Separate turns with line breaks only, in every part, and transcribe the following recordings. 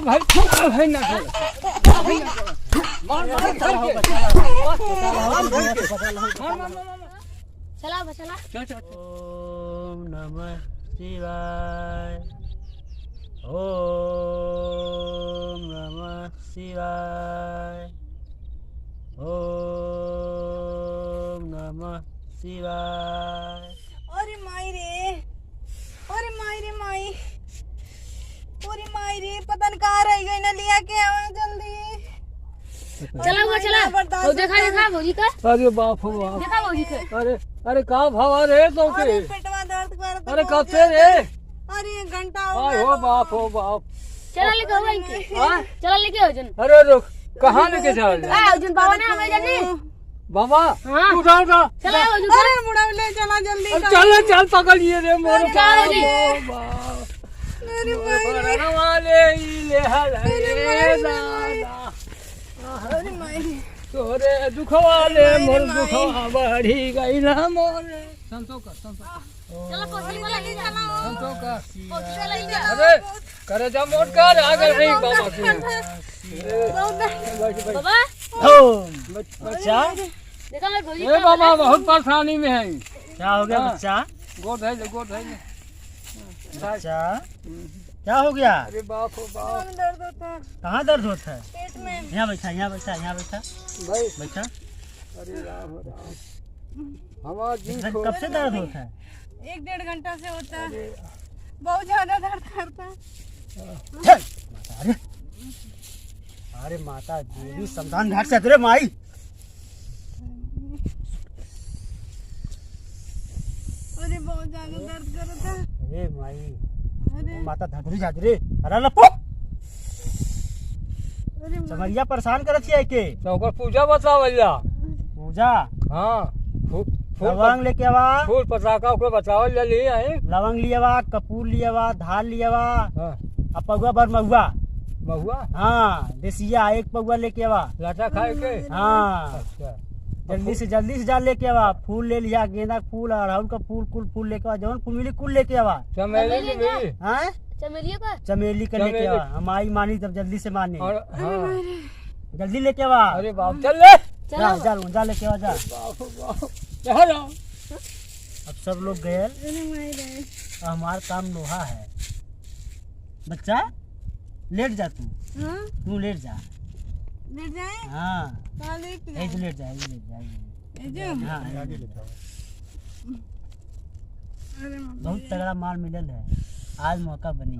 भाई भाई ना मार
चला चला
ओम नमः शिवाय ओम नमः शिवाय ओम नमः शिवाय।
अरे माई रे माई पूरी माई रे पता नहीं कहाँ रह गई ना लिया के आवा जल्दी।
चला हुआ चला वो देखा भौजी का।
अरे बाप हो बाप
देखा भौजी का।
अरे कहाँ भावा रे तो के
अरे पेटवा दर्द कर
अरे कब से रे
अरे 1 घंटा हो
आय
गया।
हो बाप
चला लेके आओ इनके।
हां
चला लेके आओ जन।
अरे रुक कहाँ लेके जा रहे
आओ जन बाबा ने हमें जल्दी।
बाबा
हाँ।
उठा
चला भौजी
अरे बुढ़ा ले चला जल्दी
चल पकड़िए रे मोर
मेरी माई
वाले ले दादा
अरे माई
तोरे दुखवाले मोर दुखवा बढ़ी गई ना मोरे संतोष
चला कोसी वाला ले चला
संतोष
कोसी वाला ले चला।
अरे करे जा मोट कर आगे नहीं बाबा के
बाबा
बच्चा
देखा मैं भौजी
ए बाबा बहुत परेशानी में है।
क्या हो गया बच्चा?
गोद है
बच्चा क्या हो गया?
अरे बाप हो बाप
दर्द होता है
कहाँ दर्द होता है?
पेट में।
यहाँ बैठा
भाई
बैठा।
अरे राम हमारा जी
कब से दर्द होता है?
1-1.5 घंटा से होता है बहुत ज्यादा दर्द करता है।
अरे माता देवी समधान घाट से तेरे माई।
अरे बहुत ज्यादा दर्द करता है।
अरे माई
अरे
माता धधरी जादरे अरे लपो
अरे
समरिया परेशान करत है के
तो ओकर पूजा बतावला
पूजा।
हां
लवंग लेके आवा,
फूल पताका ओकर बतावल जा ले आए।
लवंग लियावा, कपूर लियावा, धान लियावा
हां
और पगुआ भर महुआ।
बहुआ
हाँ देसिया 1 पगुआ लेके आवा।
लाटा खाए के
हाँ
अच्छा
जल्दी से जा लेके आवा। फूल ले लिया, गेंदा का फूल, अड़हुल का फूल, कुल लेके आवा। जौन फूल मिली कुल लेके आवा।
चमेली की भी
हाँ
चमेलिया का
चमेली का लेके आवा। हमारी मानी तब जल्दी से माने।
और हां
जल्दी लेके आवा।
अरे बाप चल ले
जा लेके आवा जा।
बाप यहाँ जाओ।
अब सब लोग गए।
अरे माई रे
हमारा काम लोहा है। बच्चा लेट जा तू लेट जा।
लेट जाए
हाँ
कहाँ लेट
ऐसे लेट जा
जाए
हाँ
अरे
बहुत तगड़ा माल मिलल है। आज मौका बनी।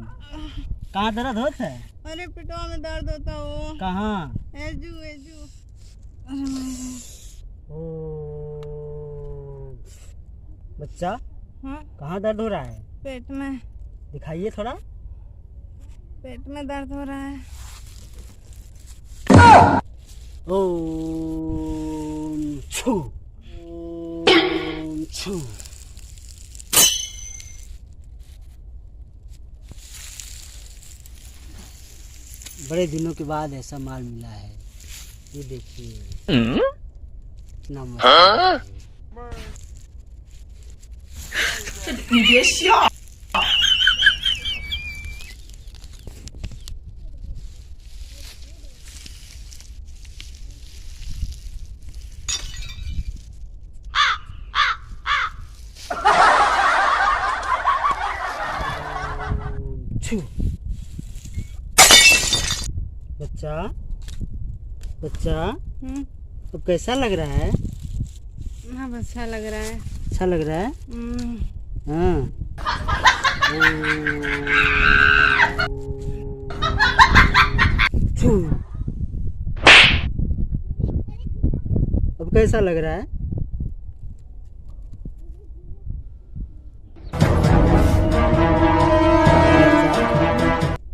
कहाँ दर्द होता है?
अरे पेटवा में दर्द होता हो
कहाँ?
एजू अरे माई रे
ओ बच्चा
हाँ
कहाँ दर्द हो रहा है?
पेट में
दिखाइए थोड़ा।
पेट में दर्द हो रहा है।
ओम छू ओम छू। बड़े दिनों के बाद ऐसा माल मिला है। ये देखिए कितना मस्त है। बच्चा अब कैसा लग रहा है?
हाँ अच्छा लग रहा है।
अच्छा लग रहा है। हाँ अब कैसा लग रहा है?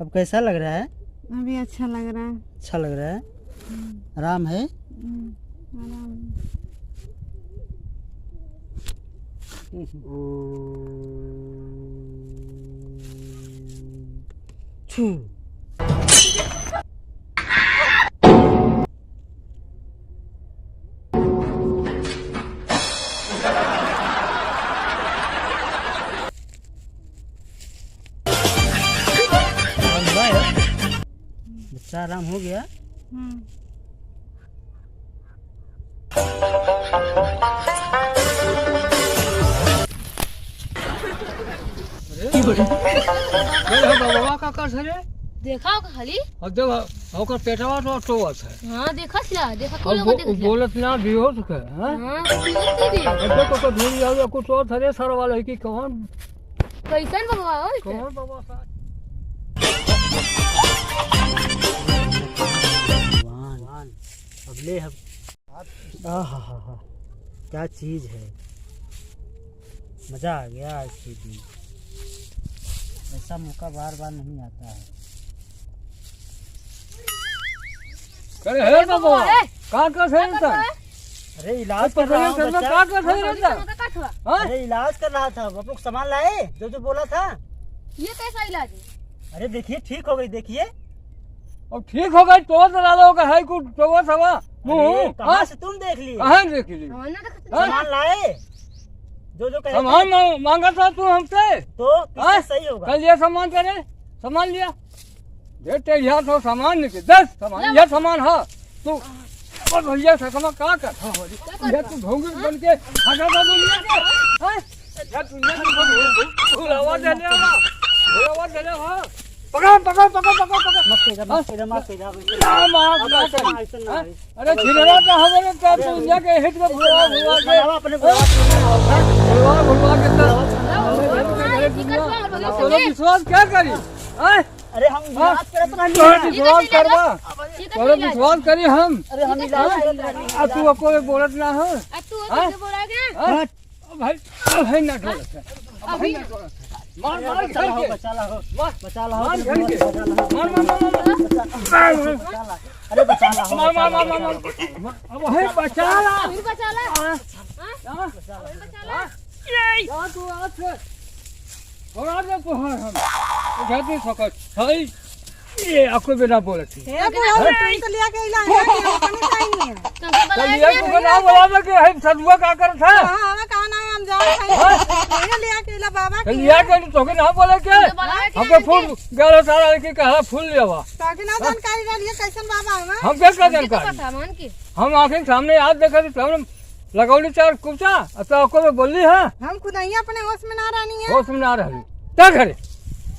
अब कैसा लग रहा है?
अभी अच्छा लग रहा है।
अच्छा लग रहा है। आराम है। छू बच्चा आराम हो गया।
बाबा का कर सरे
देखा होगा खाली।
अब देखो ओकर पेटवा तो टोवत है।
हाँ देखा छिला, देखा कोई लोग
अब
देखा छिला।
बोलत ना भी हो सके हैं।
हाँ कुछ भी।
अब देखो को धूरी आवे कुछ और थरे सर वाला है कि कौन
कैसन बाबा हो इसे?
कौन बाबा सा
भगवान अगले क्या चीज है, मजा आ गया आज के दिन। ऐसा मौका बार बार नहीं आता है।
करे है बाबा का है था?
अरे इलाज कर रहा हूँ बच्चा।
का है हां
अरे इलाज कर रहा था। आप लोग सामान लाए जो बोला था।
ये कैसा इलाज है?
अरे देखिए ठीक हो गई, देखिए।
अब ठीक हो गई तो डालो का है कुछ तो सवा मुंह
कहाँ से तुम देख लिए?
कहां देख ली
हाँ ना देखा।
सामान लाए जो कहे थे।
सामान मांगा था तू हमसे
तो किससे सही होगा?
कल ये सामान करे सामान लिया बेटे यहाँ तो सामान निकले 10 सामान ये सामान है तू और भैया से सामान का कर ये तू भोंगे बन के हटा दो दुनिया के हैं या दुनिया के बुलावा दे ले हां पकड़ पकड़ पकड़ पकड़ पकड़
मत कर
अरे छिलरा तो हमारे तो दुनिया के हिट में भुला के
अपने
भुलवा के तो विश्वास क्या करी हैं?
अरे हम इलाज करत
तोरे विश्वास करबा तोरे विश्वास करी हम।
अरे हम इलाज करत रहनी।
आ तू कोई बोलत ना है
अब तू कैसे बोला गया?
भाई ना ढोलत है
अभी
मार मार
बचा लो बचा लो बचा लो
मार घर के मार
अरे बचा लो
मार मार मार मार अब है बचा ला
फिर बचा ला। हाँ
बचा
बचा ला।
ला तू आज से थोड़ा दे तो हम जाती सकत है ये आपको बिना बोले थी
हे बुआ तू तो लिया के इलाज है अपने चाहिए।
कैसे
कल
बोला
ये को ना बोला कि है सदुआ का कर था
हां हमें कहा ना हम जाओ खाई ये लिया के इला बाबा
कल लिया के तो के ना बोले के हमके फूल गलो सारा के कहा फूल लेवा
ताकि ना जानकारी रही कैसन बाबा हमें।
हम क्या कर जानकारी
सामान की
हम आंखें सामने याद देखा थी हमने लगौली चार कुचा तो को बोली है
हम खुद ही अपने होश में ना रहनी है।
होश में ना रही क्या करे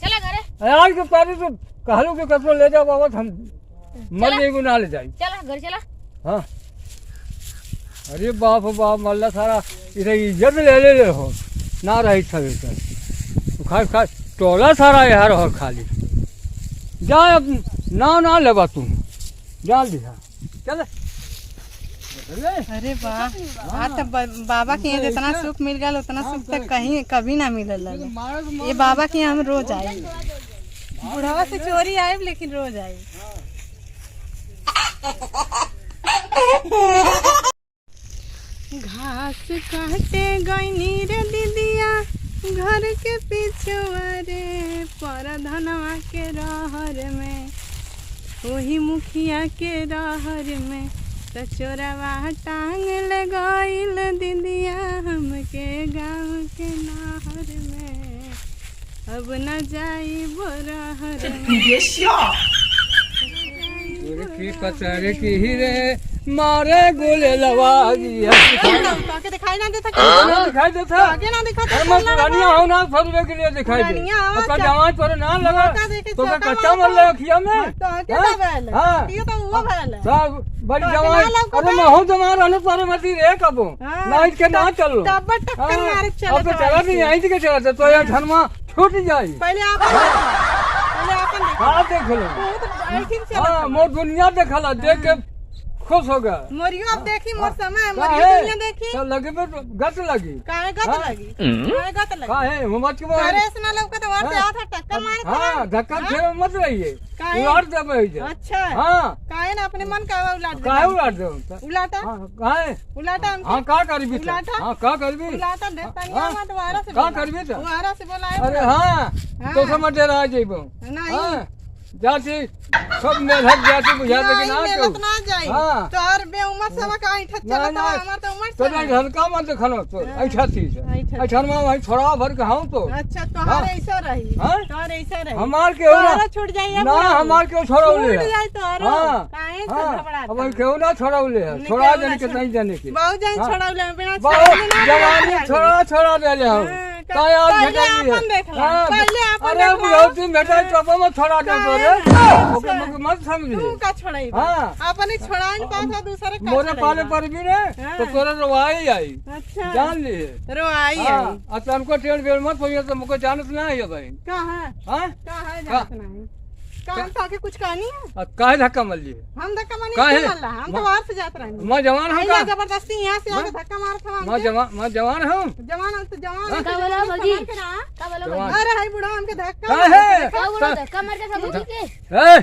चला घरे।
आज के पारी तो कहलू के कतरो ले जाओ बाबा हम मर जाएगो ना ले जाए
चला घर चला।
हाँ अरे बाप बाप मल्ला सारा इधर इज्जत ले हो ना रही सब तो खास खास टोला सारा यार और खाली जा अब ना लेबा तू जा दिया चल
अरे वाह आज तो बाबा के यहाँ जितना सुख मिल गया उतना सुख तो कहीं कभी ना मिलल। ये बाबा के यहाँ हम रोज आए, बुढ़ावा से चोरी आए लेकिन रोज आए। घास काटे गईनी रे दीदिया घर के पिछुआ रे पर धनवा के रहर में वही मुखिया के रहर में तो चोरवा टांग ले गईल दीदिया हमके गाँव के नहर में अब न जाई बोरहर
की पतरे की रे मारे गोले लवा दिया
के दिखाई ना देता
ना दिखाई देता
आगे ना दिखा
मैं पुरानिया हो ना फरवे के लिए दिखाई दे
पुरानिया हो,
उसका
अच्छा।
जवान पर ना लगा
मौका देके
तो
चौका
कच्चा
मार
मर लगा खिया में
तो आगे
हाँ?
का बैल
हाँ।
ये तो वो बैल है।
सब बड़ी
तो
जवान
आगे ना लौका
अरे
था।
मैं हो जवान रहने पर मती रे कबो
हाँ।
नाइट के ना चलो
टब्बर टक्कर मारे चले
अब तो चला नहीं आई थी के चला तो यार धनमा छूट जाई
पहले आपन देखो
हां देख लो
वो तो आई थिंक चला
हां मोर दुनिया देखला देख के खुश हो गया
मोरियो अब देखी मोर समय
का
मोरियो
है
दुनिया देखी
तो लगे पे गत लगी
काहे गत
हाँ।
लगी काहे गत लगी
का है मोहम्मद की
अरे इसना लौका तो और आधा टक्कर मारे
हां धक्का खेल मत रहिए
काहे?
उलाट देबे इधर
अच्छा
हां
काहे ना अपने मन का उलाट दे
काहे उलाट दो
उलाटा
हां काहे
उलाटा हम
हां का करबी
उलाटा?
हां का करबी
उलाटा देता नहीं
हाँ।
हम दोबारा से
का
बोला।
करबी तो
दोबारा से बोलाए
अरे हां तो
हाँ।
समझ रहा जेबो
नहीं
हां जाती सब मेढक जाती बुझाते कि ना
नहीं
क्यों
मेलत ना जाई
हाँ।
तो और बेउमर सब का ऐठा
ना,
चलत
ना।
हमार तो उमर
तो
से
ना झलका मत देखनो तो ऐसा चीज है
ऐठा।
ऐसा में वही छोड़ा भर के हम तो
अच्छा तोहार ऐसा रही
हाँ?
तोहार ऐसा रही
हमार के हो
तोहरा
ना
छूट जाइए
ना हमार के छोड़ौले
छूट
है
जाई तोहरो
हाँ
काहे से
हाँ
घबराता
अब केहू ना छोड़ौले है
नहीं,
छोड़ा
केहू ना
देने के
छोड़-
नहीं देने के
बहुत जान
हाँ।
छोड़ौले बिना
बहुत
छोड़ले ना
जवानी
जाई।
छोड़ा छोड़ा दे ले हम
हाँ,
का याद
पहले
भेटाई
अपन देख ला, पहले अपन
अरे
देख ला।
बुढ़ौती भेटाई तो अपन में छोड़ा दे तो रे ओके मत मत समझी
तू का छोड़ाई
हाँ।
अपन एक छोड़ाई न पास दूसरे का
मोरे पाले
छोड़ाई
पर भी रे
हाँ।
तो तोरे रवाई आई
अच्छा
जान लिए
रो आई
हाँ
आई
अब तुमको ट्रेन बेल मत होइए तो मुझको जानत ना है भाई
कहाँ
हाँ
कहाँ जात नहीं काम ताके कुछ कहानी है
अब काहे धक्का मर लिए
हम धक्का मानी
काहे?
क्यों मल्ला हम तो बाहर से जात रहे
मैं जवान हूँ का
जबरदस्ती यहाँ से आके धक्का मार था
मैं जवान हूँ
जवान हम तो जवान
का बोला भौजी?
का
का बोला
जवान।
अरे हाय बुढ़ा हमके धक्का
काहे
का बोला धक्का मार के सब के
ए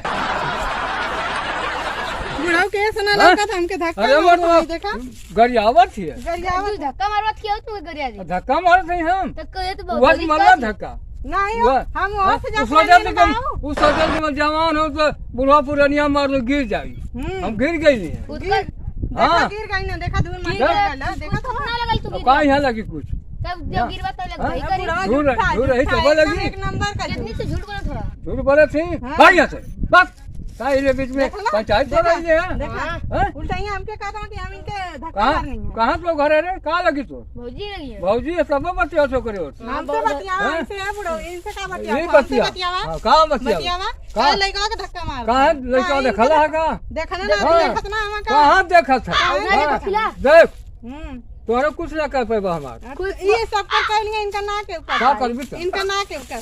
बुढ़ा के ऐसा ना
हाँ?
लगा था हमके धक्का
अरे
मार
मत
देखा
गरियावत ही है
गरियावत
तू धक्का मारवत कियो तू गरिया दे
धक्का मारत नहीं हम
तो कहे तो
वह मारना धक्का
नहीं हो,
वह-
हम वहाँ से
उस
जाते
वजह से
रहे
कि उस वजह से मैं जवान हूँ तो बुढ़ा पुरानिया मार लो गिर जाई हम गिर गई नहीं है
उसका
देखा
हाँ।
गिर गई ना देखा दूर में
गिर
गया देखा तो
ना लगल तू
अब
गिर
का यहाँ लगी कुछ
तब जब गिरवा तब लग भाई करी
बुढ़ा
दूर
झूठा,
दूर रही
झूठा,
तो बोले
एकदम
लगी
एक नंबर का
कितनी तो झूठ बोला थोड़ा
झूठ बोले थी
हाँ।
भाग यहाँ से बस का ये बीच में
देखा ना?
पंचायत हो रही है
देखा
हाँ?
उल्टा ही हमके कहा था कि हम इनके धक्का
कहाँ
मारनी है
कहाँ तो घर है रे कहाँ लगी तो
भौजी लगी है
भाजी सब बतिया सो करे होते
हमसे बतियावा
हाँ?
इनसे है बुढ़ो इनसे का
ये
बतियावा हमसे
बतिया
बतियावा
हाँ, कहाँ बतिया
बतियावा
कहाँ?
का लइका के धक्का मार
कहाँ लड़का देखला है का
देखना ना
हाँ।
देखत ना हम का
कहाँ देखा था
ना देखा खिला
देख
हम्म
तोहरे कुछ ना कर पाएगा हमार
ये सब कर कहनी इनका ना के ऊपर
का करबी तो?
इनका ना के ऊपर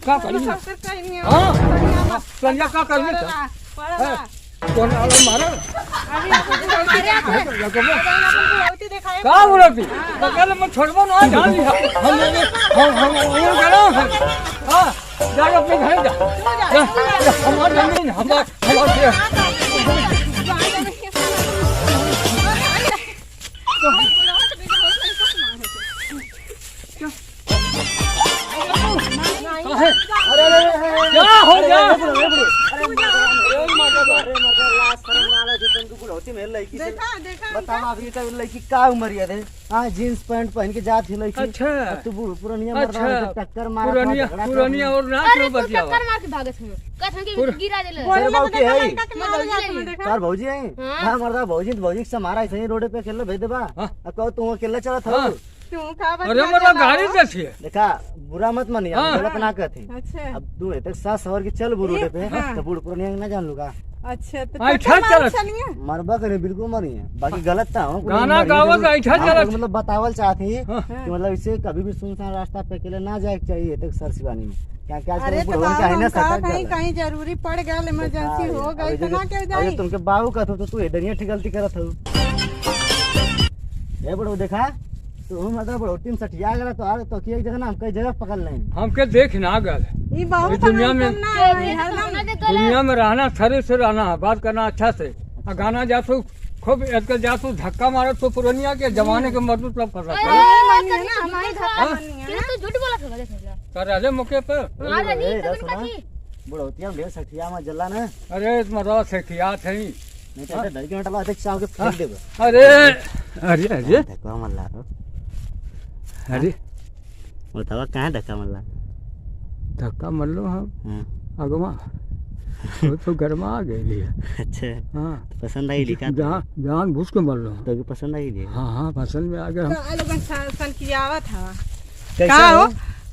का करबी
सब कर कहनी है
हाँ संजय का करबी तो
पढ़ा
कौन अलग मारो
अभी आपको दिखाए
का बोलती तो कल मैं छोड़बो ना जान लिया हम वो करो हां जा अपने घर जा हमार जमीन हमार अरे क्या हो गया
देखा देखा
बताओ अभी तक लड़की का उम्र है हाँ जींस पैंट पहन के जात थी लड़की
अच्छा
अब तू पुरानिया
अच्छा
मर्दाना टक्कर मारा
पुरानिया पुरानिया और ना
अरे
क्यों
तू
बतिया
टक्कर मार के भागत हूं कहत कि गिरा देले
तेरे बाबू के है ही।
देखा
तार भौजी है
हाँ।
हाँ मर्दा भौजी तो भौजी से मारा ऐसे ही रोड पे अकेले भेज देबा
हाँ।
अब कहो तू अकेले चला था
हाँ।
तू का
अरे मेरा गाड़ी देखिए
देखा बुरा मत मानिए
हाँ।
गलत ना कहती
अच्छा
अब तू तक सास सवर के चल रोड पे
हाँ।
तो बूढ़ पुरानिया ना जान लूगा
अच्छा तो
हाँ,
टक्कर
अच्छा
मार
चला।
चलिए
मरबा करे बिल्कुल मरिए बाकी गलत था हूँ
गाना गावत ऐठा चलत।
मतलब बतावल चाहती
हाँ।
कि मतलब इसे कभी भी सुनसान रास्ता पे अकेले ना जाए के चाहिए तक सर शिवानी में क्या क्या
अरे तो
बुढ़वन का है ना सटक
कहीं
जाला।
कहीं जरूरी पड़ गया इमरजेंसी हो
अब
गई तो ना क्यों जाई
तुमके बाबू का तो तू इधर ठीक गलती करत हो ए बड़ो देखा तू मतलब बड़ो टीम सटिया गला तो आरे तो की एक जगह ना हम कई जगह पकड़ लें
हमके देख ना गल
ये बहुत
इस दुनिया में-
ना है हरदम
ना देख ले
दुनिया में रहना शरीर से रहना है बात करना अच्छा से और गाना जासू खूब एक जासू धक्का मारो तो पुरानिया के जमाने के मजदूर सब कर रहा
अरे
मानिए ना हमारी धक्का मानिए
कि तू झूठ बोला था देख ले
कर रहे मौके पे
हां रे
ए,
नहीं
रस
तो
ना।
की
बुढ़ौतिया ढेर सठिया में जला ना
अरे इसमें रस है खिया थे
नहीं तो डर के हटवा देख चाव के फेंक देबे
अरे अरे अरे
धक्का मल्ला रो
अरे
बतावा कहां धक्का मल्ला
धक्का मर लो हम
हां
अगवा वो तो गरमा आ गई है
अच्छा
हाँ
पसंद आई लिखा
जान भूस के मर लो
तो भी पसंद आई ली
हाँ हाँ फसल में आ गए हम
का लोगन सन की आवत हवा
कैसा
का हो
हो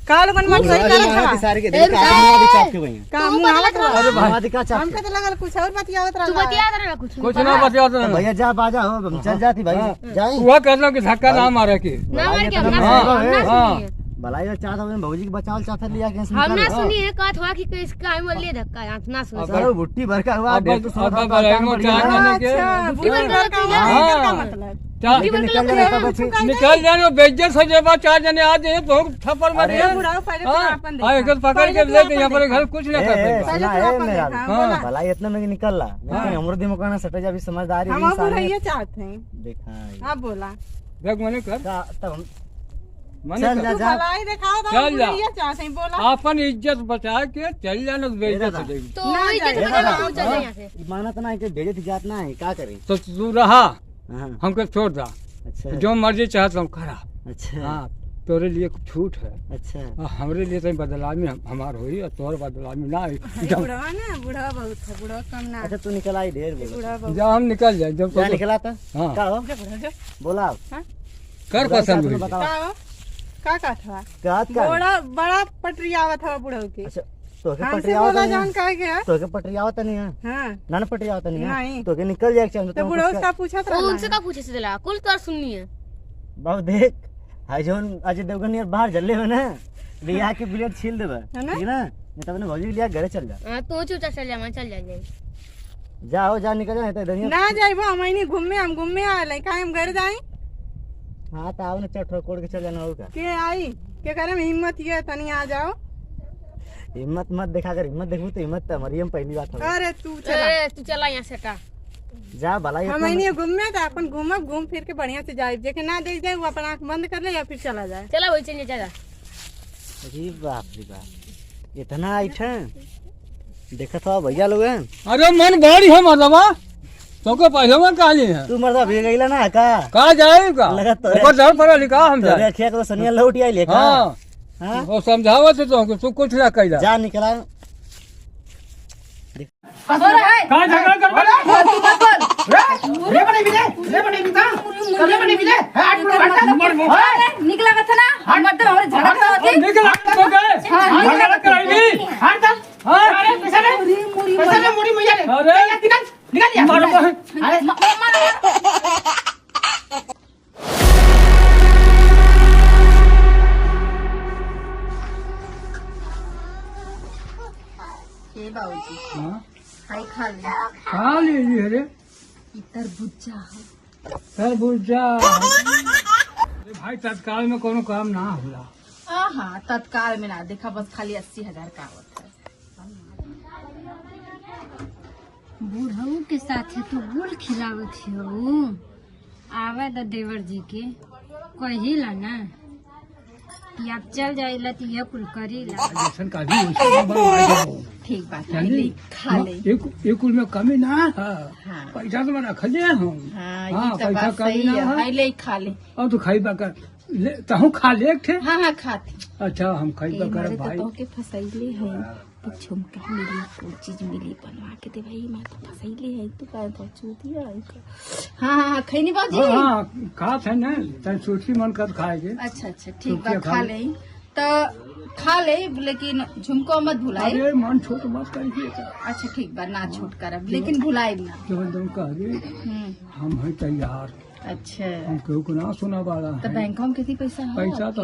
का लोगन मन सही करत हवा
सारे के देख आदमी वाली चाप के वही
का मुंह आवत हवा
अरे भाई
वादी का चाप
हमके तो लगल कुछ और बतियावत
तू
रहा
बतिया दे ना कुछ
कुछ ना बतिया तो
भैया जा बाजा हो हम चल जाती भाई जाई
हुआ कहना कि धक्का ना मारे की
ना मार के हम ना
हाँ,
सुनिए
भलाई चाहता हूं भौजी के बचावल चाहता लिया के
हम ना सुनिए कहत हुआ कि किस काम में ले धक्का आप ना सुन
सर भुट्टी भर का हुआ
अब
डेढ़ तो
अब बराइमो चार जने के
अच्छा बुद्धि भर का
हाँ।
का मतलब
चार
निकल जाने का बच्चे
निकल जाने बेइज्जत हो जाए चार जने आ जाए तो थप्पड़ मार
अरे,
दिया
बुढ़ाओ पहले तो
हाँ
अपन
हाँ, एक पकड़ के ले के यहाँ पर घर कुछ ना कर
ए
पाएगा
सुना
पहले
है
तो
मेरा
अपन देखा,
हाँ।
भलाई इतना में निकल ला लेकिन हमरो दिमाग ना सटे जा भी समझदारी
हम अब
इंसान है
रहिए चाहते हैं
देखा
आप बोला
देख मैंने कर
तब हम
मैंने
चल जा जा
भलाई दिखाओ तो
चल जा।
ये चाहते हैं बोला
अपन इज्जत बचा के चल जाना तो बेइज्जत हो जाएगी।
तो
ना
इज्जत
जाए।
बचा के तू चल जा यहाँ से।
माना तो ना कि भेजे थी जात ना है क्या करे।
तो तू रहा
हाँ,
हमको छोड़ दा,
अच्छा
जो मर्जी चाहता हम करा।
अच्छा
हाँ तोरे लिए कुछ छूट है,
अच्छा
और हमरे लिए तो बदलामी हमार होई और तोहर बदलामी ना होई।
बुढ़वा ना बुढ़वा बहुत है बुढ़वा कम ना
अच्छा तू निकल आई ढेर बोला
बुढ़वा बहुत
जब हम निकल जाए जब
क्या
तो
निकला था
हाँ
क्या हो बोला
कर पसंद हुई।
बताओ
का हो? का था
क्या क्या
बड़ा बड़ा पटरी आवत है बुढ़ऊ के
अच्छा तो के
हमसे
पटरी आवत
बोला
नहीं
जान
है?
का गया
तो के पटरी आवत नहीं है
हाँ
ना पटरी आवत नहीं है
नहीं।
तो के निकल जाए चाहिए
तो बुढ़ऊ से पूछा
वो उनसे का पूछे से दिला कुल तो सुननी है।
बाबू देख हाय जोन अजय देवगन यार बाहर जल्ले हो ना लिया के बिलियर्ड छील देबे
है ना?
ठीक ना नहीं तो अपने भौजी लिया घरे चल जा
हाँ तू चुपचाप चल जा मैं चल जा।
जाओ जा निकल जा नहीं तो इधर
ना जाइबो हम घूमे आले का हम घर जाई
हां तो आओ ना चट कोड़ के चल जाना होगा
के आई के करे में हिम्मत ये तनी आ जाओ।
हिम्मत मत दिखा कर हिम्मत देखू तो हिम्मत तो मरियम पहली बात हो
अरे तू चला
अरे तू चला यहाँ से का।
जा भला
हम नहीं घूमे तो अपन घूमब घूम फिर के बढ़िया से जाए देखे ना देख जाए वो अपन आँख बंद कर ले या फिर चला जाए।
चला वही चल जा।
अरे बाप रे बाप इतना आइठा देखा था भैया लोग हैं
अरे मन भारी है मर्दवा, तो के पहले में काली है
तू मर्दा भीग गईला ना का
जाएगा
लगा तो है।
ऊपर डर पड़ा लिखा हम
तोरे
जाए।
अखिया को सनिया लौटी आई लेका
हाँ
हां
वो समझावत है तो तू कुछ ना कइला।
जा निकला
का झगड़ा कर
निकला कथा ना मत हमरे झगड़ा होती
निकल तो गए झगड़ा कराएगी। अरे
ए बाबूजी
हाँ
खाई खा ले
खा लीजिए रे
तरबूजा
तरबूजा। अरे भाई तत्काल में कोनो काम ना होला।
हाँ तत्काल में ना देखा बस खाली 80,000 का आवत है।
बूढ़ऊ के साथे तो गुल खिलावत हो आवे द देवर जी के कहिला ना कि आप चल जाइला तो यह कुल करीला।
जैसन का भी वैसे बनवाई जाओ।
ठीक बात
चली
खा ले।
एक कुल में कमी ना है।
हाँ।
पैसा तो मैं रख ले हम।
हाँ
हाँ,
ये तो
पैसा
बात
कमी
सही
ना
है
है।
हाय ले खा ले।
और तू खाई बाकर ले तहु खा ले थे।
हाँ खाती
अच्छा हम खाई
ए,
बाकर
मारे
भाई
तो के फसैले है तो झुमका मिली कोई चीज मिली बनवा के दे भाई मैं तो फसैले है तू का पहुंचू दिया हाँ खैनी बाजी।
हाँ खा थे ना तन सूची मन कर खाएगे।
अच्छा ठीक
सुखिया
बा
खा
खा
ले।
ले तो खा ले लेकिन झुमको मत भुलाए।
अरे मन छोट मत करिए।
अच्छा ठीक बा ना छूट करब लेकिन भुलाए ना।
केवल तुम कहिए हम हैं तैयार।
अच्छा
हम केहू को ना सुना वाला
तो
है।
बैंक में कितनी पैसा है?
पैसा तो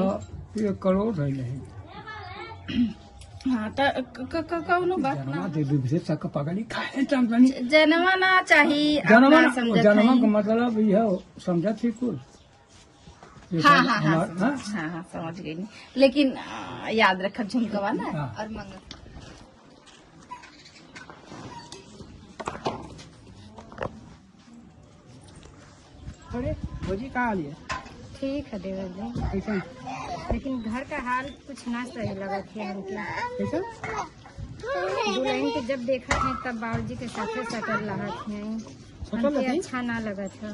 1 करोड़ है नहीं।
हाँ तो कौनो बात
जनमा
ना
दे दूसरे तक पगड़ी खाए चंदनी।
जनवा ना चाहिए
जनमा
अपना समझत
जनमा
हई।
का मतलब यह समझा थी कुल। ये
हाँ
सब
हाँ हाँ
हमार- हाँ?
हाँ हाँ समझ गई नहीं लेकिन याद रखा झुमकवा ना
हाँ।
और मंगल।
थोड़े भौजी कहाँ लिए
ठीक है देवर जी
कैसे
लेकिन घर का हाल कुछ ना सही लगत है हमके।
कैसे
दुल्हन के जब देखा है तब बाबूजी के साथे सटल रहत है
सटल
हमके
रहती?
अच्छा ना लगत है।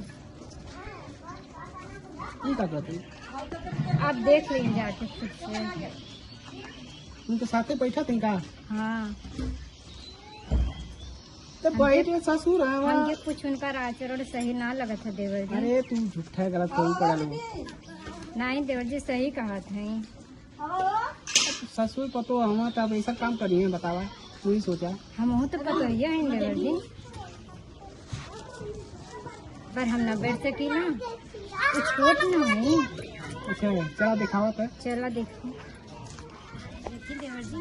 ये का कहते
आप देख लीजिए जाके खुद से।
उनके साथे बैठा थे का
हाँ
तो बैठ में ससुर है वहाँ।
हमके कुछ उनका आचरण सही ना लगत है देवर जी।
अरे तू झूठा है गलत कोई पड़ा लोग
नहीं देवर जी सही कहा थे।
ससुर पतो हम तब ऐसा काम करिए बतावा तू ही सोचा
हम तो पता ही है देवर जी पर हम न बैठ सकी ना कुछ छोट ना है।
अच्छा चला दिखावा तो
चला देखिए देखिए देवर जी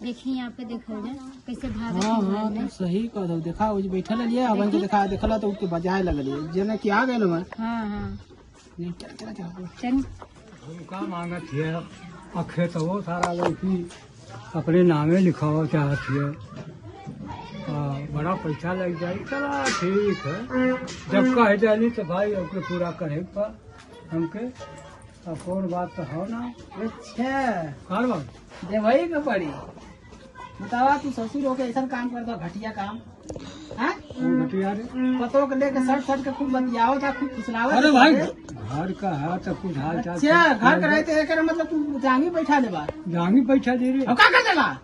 देखिए यहाँ पे देखो जाए कैसे भाग
हाँ हाँ तो सही कह दो देखा वो जो बैठल लिए अब के देखा देखला तो उठ के बजाए लगलिए जेने कि आ गए मैं
हाँ हाँ
नहीं चल चला चला
चल
का मांगत है अखे तो वो सारा लड़की अपने नामे लिखावा चाहत है। बड़ा पैसा लग जाए चला ठीक है जब कह जानी तो भाई ओके पूरा करे पर हमके अब कौन बात तो हो ना।
अच्छा
कर बाबू
दे वही के पड़ी बतावा तू ससुर होके ऐसा काम करता घटिया काम हाँ
घटिया रे।
पतो के लेके सट के खूब बतियाओ था खूब फुसलावत
अरे भाई
था।
घर का है तो कुछ हाल चाल।
अच्छा घर के रहते एक मतलब तू जांगी बैठा देबा
जांगी बैठा दे रे।
अब का कर देला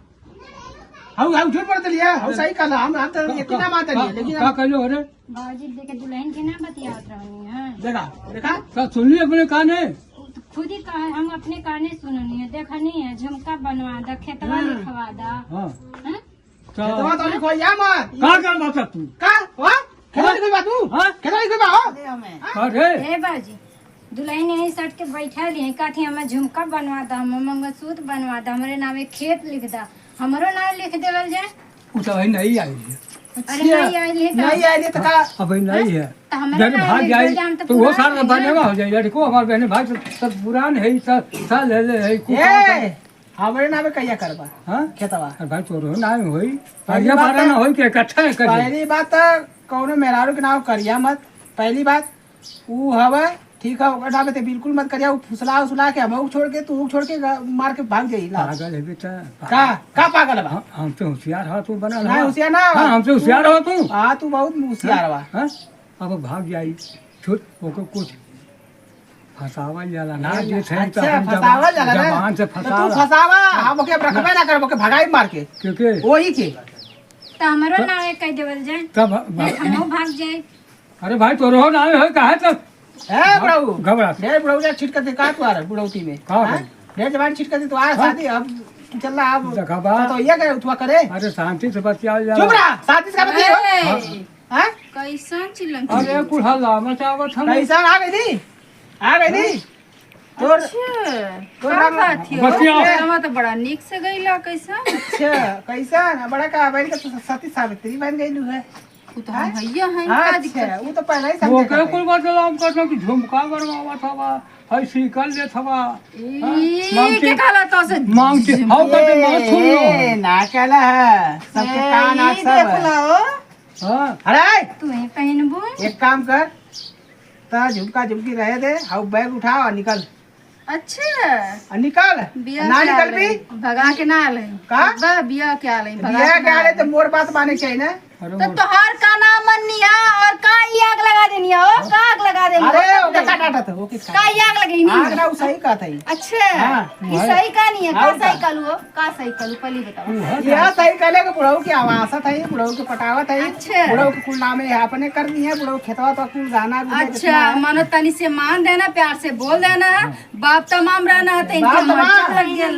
हम झूठ बोल दिया हम सही कहला हम तो इतना बात है लेकिन
का कहियो अरे
बाबूजी देखे दुल्हन के ना बतियावत रहनी है।
देखा
का सुनली अपने काने।
खुद ही कहा हम अपने काने सुननी है देखनी है झुमका बनवा दा खेतवा लिखवा दा।
हां
हैं?
तो तो लिखो या मत
का कर बात तू।
का हां खेला कोई बात तू
हां
खेला कोई बात
अरे
हे बाबूजी दुल्हन यही सट के बैठा लिए काठी हमें झुमका बनवा दा हम मंगलसूत्र बनवा दा हमरे नामे खेत लिख दा हमरो नाम लिख देवल जाए।
वो तो भाई नहीं आई है।
अरे नहीं आई है
नहीं आइले तो का
अभी नहीं है।
तो हमारा
जब
नाम
भाग
लिख
जाए
दो, हम तो
तो वो
पुराने
सारा
हैं।
बनेवा हो जाए। देखो हमारे बहने भाई सब पुरान है सब साल है
ए हमरे नामे कहिया करबा
हां
खेतवा
भाई तोरो नाम होई पहिया बारा ना होई के इकट्ठा है कर।
पहली बात कौनो मेहरारू के नाम करिया मत पहली बात ऊ हवा ठीक है ओकर नाम पे बिल्कुल मत करिया ऊ फुसला उसला के हम छोड़ के तू छोड़ के मार के भाग जाई ला
पागल है बेटा।
का पागल बा
हमसे होशियार हो तू बना
नहीं होशियार ना
हां हमसे होशियार हो तू।
हां तू बहुत होशियार बा
हां अब भाग जाई छूट ओको कुछ फसावल जाला ना जे थे
अच्छा फसावल जाला ना
जबान से
तो तू
फसावा
फसावा हम ओके रखबे ना करबो के भगाई मार के
क्योंकि
वही के
तो हमारो नाम कह देवल जाए
तब
हम भाग जाए।
अरे भाई तोरो नाम है काहे तब
ए बुढ़ऊ
घबरा
ढेर बुढ़ऊ जा छिटक दे का तू आ रहा बुढ़ऊती में
का
हाँ? ढेर जवान छिटक दे तू आ शादी अब चल रहा अब
देखा बा।
तो ये करे उठवा करे
अरे शांति से बतियाल जाला।
चुप रहा शादी से बतिया
ए,
हां
कैसन चिल्लन
अरे कुल हल्ला मचावत हम।
कैसा आ गई थी तोर
का बात है
बतियाओ।
हम तो बड़ा निक से गईला कैसा
अच्छा कैसा ना बड़ा का बहन का तो सती सावित्री बन गई है
उ तो हम भैया हैं का
अच्छा
दिक्कत
वो तो पहले ही
वो
समझे
के कुल बदलाव करनो कि झुमका बनवावा थवा हई सीकल ले थवा
ई के कहला तो से
मांग के हाउ करते मांग सुन लो।
ए ना कहला है सबके कान आँख सब है।
हां
अरे
तू ही पहनबू
एक काम कर ता झुमका झुमकी रहे दे और बैग उठा और निकल
अच्छा
और निकल
बिया
ना
के
निकल
आले,
भी
भगा के ना आले
का?
बा बिया के आले भगा
बिया
के
के
ना
आले
आले।
तो मोर बात माने चाहिए ना
अरे
तो तोहार का नाम मन्निया और का ई आग लगा देनी हो का आग लगा देनी
अरे
हो?
ओके काटा था वो किसका
का ई आग लगेनी
आग ना वो सही का था
अच्छा
हाँ,
ई सही का नहीं है का
और का?
सही कलू हो का सही कलू पहले बताओ
यह सही कहले के बुढ़ऊ की आवासत है बुढ़ऊ के पटावत है
अच्छा।
बुढ़ऊ के कुल नामे अपने कर दी है बुढ़ऊ खेतवा तो कुल गाना गुना
अच्छा
जितना है।
मानो तनी से मान देना प्यार से बोल देना बाप तमाम रहना है तो इनके
बाप तमाम।
मर्चा लग गेल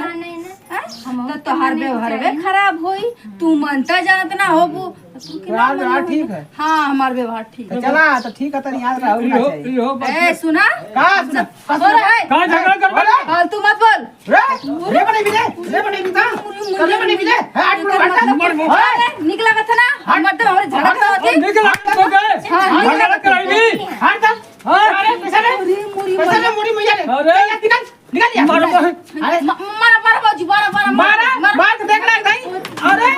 हाँ? तो तोहार व्यवहार खराब होई तू मनता जानत ना होबू तू के ना
व्यवहार
मन
ठीक है
हाँ हमार व्यवहार ठीक
तो चला तो ठीक है तो याद रहो ना चाहिए
इहो
है ए सुना
का सुना
हो रहा है
का झगड़ा कर
फालतू मत बोल
रे बने भी था करे बने भी दे हट बुढ़ऊ हट
अरे, निकला का था ना हमर तो हमारे झगड़ा होती
निकल तो गए
हाँ,
झगड़ा कराई
हट तब
हां
अरे पैसा ले पैसा ले मुड़ी मैया ले
अरे
निकल निकल यार
मारो
अरे
मारा मारा बाजू मारा
मारा बात देख रहा नहीं अरे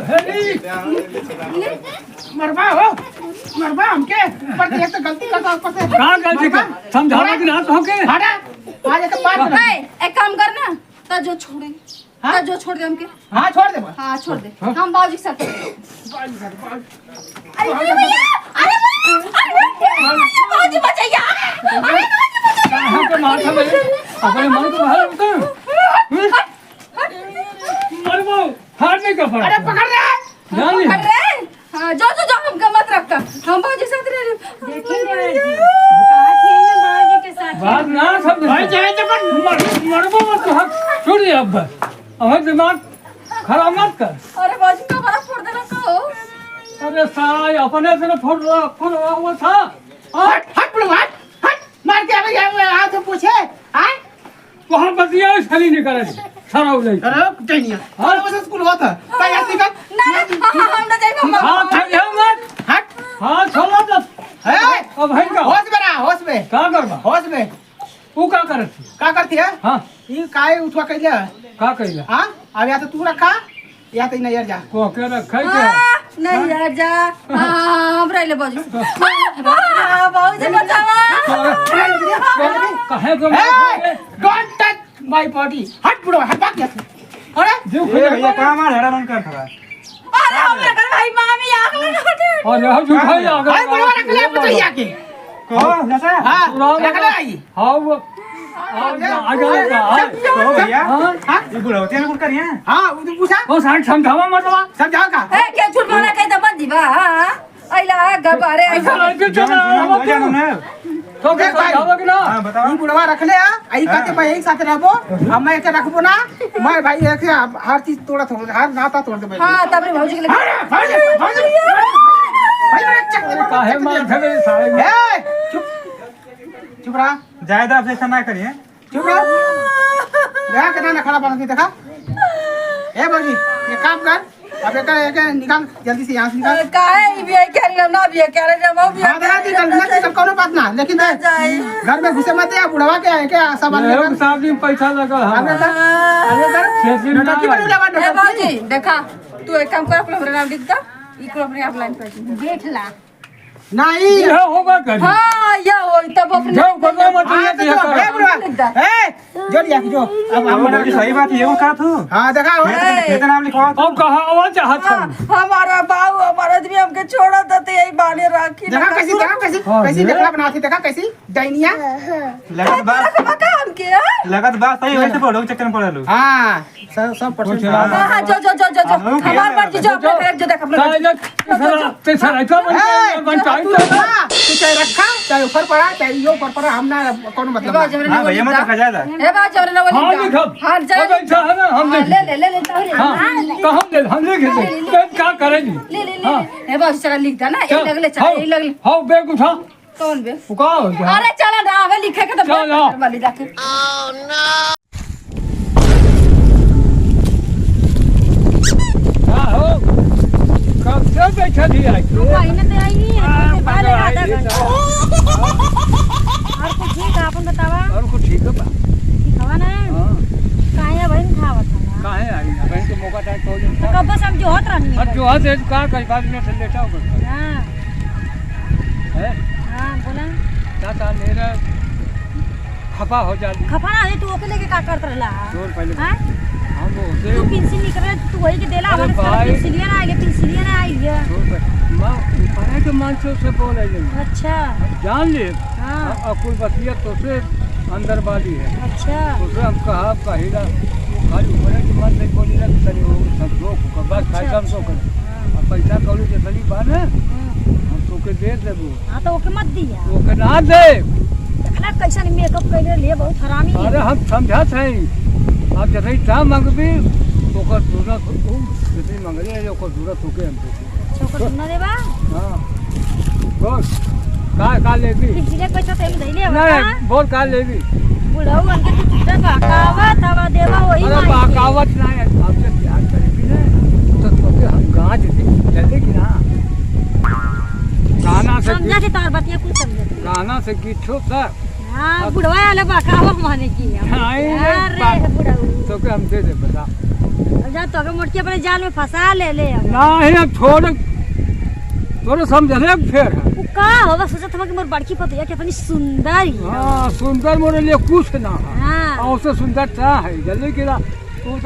हेली
मरवा हो मरवा हमके पर ये तो गलती करता ऊपर से
का गलती कर समझाना कि ना तो के
हटा आज एक बात
ए, एक काम करना तो जो छोड़े तो जो छोड़ दे हमके
हां छोड़ दे
हाँ छोड़ दे हम बाबूजी के साथ अरे भैया अरे बाबूजी बचाइए अरे
कहां पे माथा में अपने मन को बाहर उतर मरबो हाथ नहीं कर
अरे पकड़ ले
जानी
अरे हाँ जो जो जो हमका मत रखता हम बाबूजी के साथ रह रहे
देखिए बाबूजी के साथ
बात ना सब भाई चाहे तो मरबो मत हाथ छोड़ दे अब दिमाग खराब मत कर।
अरे बाबूजी का बड़ा फोड़ देना कहो
अरे साई अपने से फोड़ रहा हुआ था
हट हट बुढ़ऊ हट मार के अबे हाथ से पूछे हां
वहां बतिया खाली नहीं करे सारा हो जाए
अरे टेनिया और वो स्कूल होता काय आती का
ना हम ना जाएंगे हम
हां खाई मत
हट
हां छोड़ दे
ए
अब भाई का
होश में रहा होश में
का करबा
होश में
तू का करत
का करती है
हां
ये काय उठवा कइले
का कइला
हां अब या तो तू रखा या तो नहीं यार जा
को के रखै के
नहीं यार जा हम रह ले बाबूजी
बाबूजी बचावा।
कहे को
डोंट टच माय बॉडी। हट बुढ़वा, हट भाग यहाँ से। अरे
जो
भैया काम आ हेड़ा मन कर थरा
अरे हमरा घर भाई मामी आग लगा दे।
और यह झूठा ही आ
भाई बुढ़वा रख ले अपने भैया के।
कहो जैसा
हाँ रख ले आई।
हाँ वो आ जाएगा
कहो भैया
हाँ
ये बुढ़ौती में कुछ करिए
हाँ वो पूछा
वो साइड समझावा मतलब
समझाओ का।
ए के झूठ बोला कह त बंदी बा। आइला गबारे
ऐसा लड़के
जान सुनो जान उन्हें
तो क्या समझावा कि ना
हां बताओ
ई बुढ़वा रख ले आई कहते मैं एक साथ रहबो हम मैं के रखबो ना मैं भाई एक हर चीज तोड़त हो हर नाता तोड़ दे भाई।
हां तब भौजी के लगे
भाई
काहे मार खले साले में
ए चुप चुप रहा
ज्यादा ऑब्जेक्शन ना करिए
चुप रहा देखा कितना ना खड़ा बना देखा। ए भौजी ये काम कर अब एक निकाल जल्दी से यहाँ से निकाल।
काहे भी के ना भी के रे जब भी
हाँ देखा निकल निकल कोनो बात ना लेकिन घर में घुसे मत या बुढ़वा के है क्या सब
लोग साहब जी पैसा लगा
आगे कर आगे कर नोटकी बन ले बन
ए बाजी देखा तू एक काम कर अपना नाम लिख दा इको अपने आप लाइन पर बैठ ला।
नहीं
यह होगा कर
हां या हो तब अपने
जो बदला मत
हाँ तो ए बुढ़वा ए जोड़िया जो अब
अब की सही बात ये वो का तू
हाँ देखा
खेत नाम लिखवा
अब कहा आवाज चाहत
हमारा बाबू हमारा आदमी हमके छोड़ा था तो यही बाने राखी
देखा कैसी देखला बनाती देखा कैसी डाइनिया
लगत बात सही वैसे पढ़ो चक्कर में पढ़ लो
हाँ सब परसेंट
हां जो हमार मर्जी जो अपने घर जो देख अपने
तेरा ऐसा बन चाहिए
तू चाहे रखा चाहे ऊपर पड़ा चाहे ये ऊपर पड़ा हम ना कौन मतलब
हां भैया मत रखा जाएगा
ए बा जवरे ना
हाँ
बोली
लिखो
हां जा
अब ऐसा है ना हम
ले तोरे
हाँ तो हम लिख दे क्या करेंगी
ले ए बा चला लिख दा ना ए लगले चल ए लगले
हाँ बैग उठा
कौन बे
पुकार
अरे चला ना आवे लिखे के तो
चलो।
वाली जाके
हाँ हो कब से बैठा थी आई
महीने ते आई नहीं है पहले आधा घंटा और कुछ ठीक अपन बतावा
और कुछ ठीक है बा
खावा ना
हाँ
काहे बहन खावा था
काहे आई बहन के मौका टाइम तो
तो कब बस हम जो होत रहनी
और जो हाथ है का कई बात में से लेटा होगा
हां
है
हां बोला
चाचा मेरा खपा हो जाती
खपा ना है तू ओके लेके का करत रहला
जोर पहले
हां
हम वो से
तू पेंसिल निकले तू वही के देला
अरे
हमारे
भाई।
पेंसिलिया ना आएगा पेंसिलिया ना आएगा
जोर पे मां पढ़ाई के मानसों से बोल रही है
अच्छा
जान ले
हां
अकुल बतिया तो से अंदर वाली है
अच्छा
उसे हम कहा कहिला खाली ऊपर की बात नहीं बोली ना तनी वो सब लोग को बस खाई हम तो कर और पैसा कौड़ी के तनी बात है हम तो के दे देबो
हां तो ओके मत दिया
वो के ना दे
देखला कैसा नहीं मेकअप कइले ले बहुत हरामी है
अरे हम समझा छै आप जैसे ही ता मंगबी तो कर जरूरत हो जैसे मंगले है को जरूरत हो के हम
छोकर सुनना देबा
हां बोल का लेबी
पेंसिलिया पैसा तेल धइले
नहीं बोल का लेबी
बुढ़ऊ अंके तू छुट्टा बाकावा तवा देवा वही
अरे
मांगी।
बाकावत ना है आपसे प्यार करेगी ना तो तोके हम गांज दे चले कि ना गाना से
समझा के तार बतिया कुछ समझे
गाना से गीठो सा
हां बुढ़वा वाला बाकावा माने की
नहीं,
अरे बुढ़ऊ
तो के हम दे दे बता
अब जा तो मोटकी अपने जाल में फंसा ले अब
नहीं अब छोड़ तोरे समझ रे फिर
उ का होगा सोचत हम कि मोर बड़की पतिया कितनी सुंदर है
हाँ सुंदर मोरे लिए कुछ ना है
हां
और उससे सुंदर क्या है जल्दी किला तू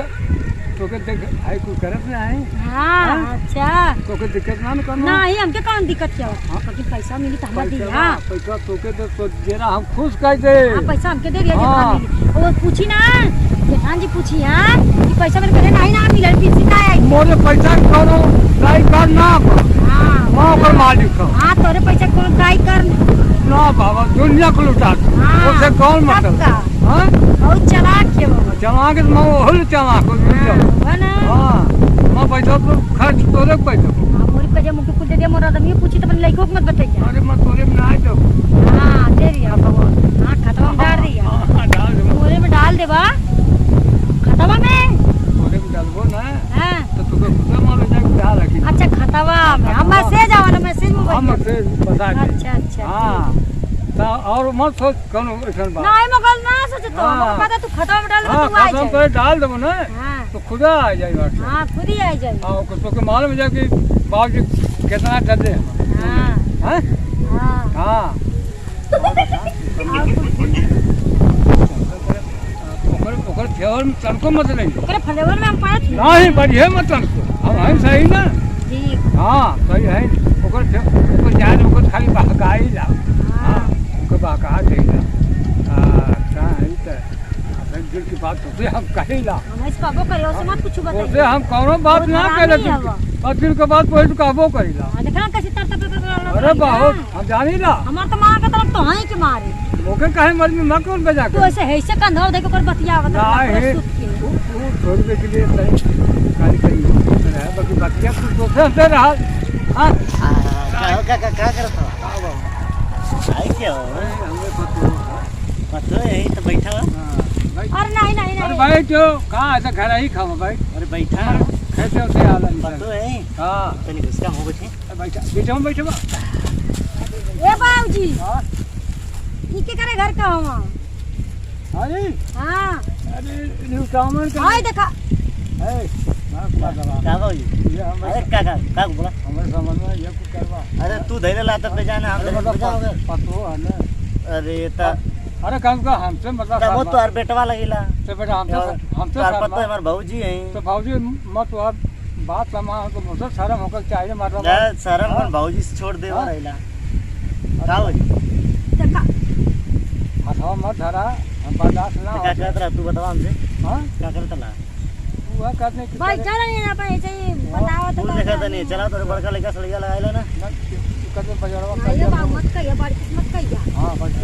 तो के देख आई कुछ करत ना है
हां अच्छा
तो के दिक्कत ना करना
नहीं हमके कौन दिक्कत क्या होता बाकी पैसा मिली तो हमरा दिया
पैसा तो के तो जेना हम खुश कर दे
हां पैसा हमके दे दिया
हाँ।
जितना मिली वो पूछी ना जेठान जी पूछी हां कि पैसा मेरे करे नहीं ना मिलल पीसी ना आई
मोरे पैसा करो ट्राई कर ना
हां
वहाँ पर मालिक हो
हां तोरे पैसा कौन ट्राई कर
ना बाबा दुनिया को लुटा
हाँ,
उससे कौन
तब
मतलब
का?
हाँ
बहुत चलाक है वो
चमा के मैं होल चमा को
है ना
हाँ मैं पैसा तो खर्च तोरे पैसा
हां मोरी पैसा मुके कुछ दे दिया मोर आदमी पूछी तो अपन लइको मत बताइए
अरे मैं तोरे में ना दो
हां दे दिया हां खतवा में डाल दिया
हाँ डाल दो
मोरे में डाल देबा खतवा में
तोरे में डालबो ना
हां
तो तुके खुदा मालूम जाए डाल रखी
अच्छा खतवा में हम मैसेज आवा ना मैसेज में
हम
बताइए
से बता दे
अच्छा अच्छा
हाँ तो और मत सोच कौन ऐसा बात
नहीं मगल ना सोच तो
हाँ।
हमको पता तू खतवा में डाल
हाँ
तो आ
खत्म
जाए
करे डाल देबो ना
हां
तो खुदा आ जाए बात
हां खुद ही आ जाए
हाँ तो के मालूम जाए कि बाबूजी कितना डर दे
हां
हाँ
हां
हाँ ओकर फेवर में तनको मत नहीं
ओकरे फ्लेवर में हम पाए थे
नहीं बढ़िया मत तनको हम हैं सही ना
ठीक
हाँ सही है ओकर जान ओकर खाली बहकाई ला हाँ ओकर बहका देला का है त अपन दिल की बात होते हम कहिला
हम इस पाबो करियो से मत कुछ
ओसे
बताइए
हम कोनो बात ना कहले और दिल के बात कोई कहबो करिला
देखना कैसे तर
अरे बहुत हम जानीला
हमार तो मां का तरफ तो है के मारे
ओके काहे मर्जी में कौन बजा
तू ऐसे है से कंधर देके कर बतिया
ना है वो छोड़ के लिए सही काली कही है बाकी बतिया कुछ दूसरा से रहा हां
क्या करत हो आई क्या हो
हमें
पतो यही तो बैठा
अरे नहीं नहीं
अरे
नहीं
भाई जो कहां ऐसा घर ही खाओ भाई
अरे बैठा
कैसे होते हाल है
पतो है
हां
तनी उसका हो बैठे
बैठा बीच में बैठो
ए बाबूजी ई के करे घर का हुआ
अरे
हां
अरे न्यू टाउन का
हाय देखा
ए मां बाबा
का भाई
ये हम
अरे का बोला
हमारे समझ में ये कुछ करवा
अरे तू धैर्य ला तब जाना हम तो बजाओगे
पतो है ना
अरे ता
अरे काम का हमसे मतलब
वो तो और बेटवा लगेला
तो बेटा हमसे
तार पता है हमार भौजी है
तो भाजी मत आप बात समा तो मुझे शर्म होकर चाहिए मार
जा शर्म कर भौजी से छोड़ दे
हाँ।
रहिला का भाई
देखा
हथवा मत धरा हम बर्दाश्त ना
क्या करत रहा तू बतावा हमसे
हां
क्या करत रहा
तू है करने की
भाई चल नहीं ना पे ऐसे ही बताओ तो
फूल देखा नहीं चला तो बड़का लड़का सड़िया लगाइला ना
करने बजरवा
ये बाबू मत कहिया बड़ी किस्मत कहिया
हां बस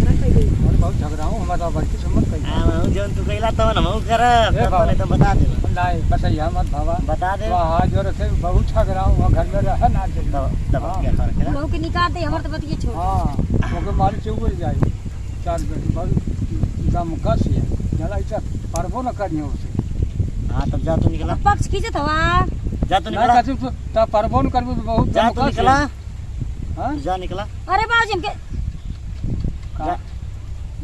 रख दे
और बहुत झगड़ा हूं हमारा बच्ची समझ गई
हां जौन तू कइला तो ना हम कर नहीं तो बता दे
नहीं बस यह मत भावा
बता दे
वहां जो रहे बहुत झगड़ा हूं घर में रह ना चाहिए
तब क्या कर
लोग के निकाल दे हमर तो बतिए छोड़
हां ओके मारी चुगल जाए चार बेटी बहुत दम कस है जला ऐसा परबो न करनी उसे
हां तब जा तू निकला
पक्ष खींचत हवा
जा तू
ना
निकला
कहते तो परबो न करबो तो बहुत
जा तू निकला
हां
जा निकला
अरे बाबूजी हमके
जा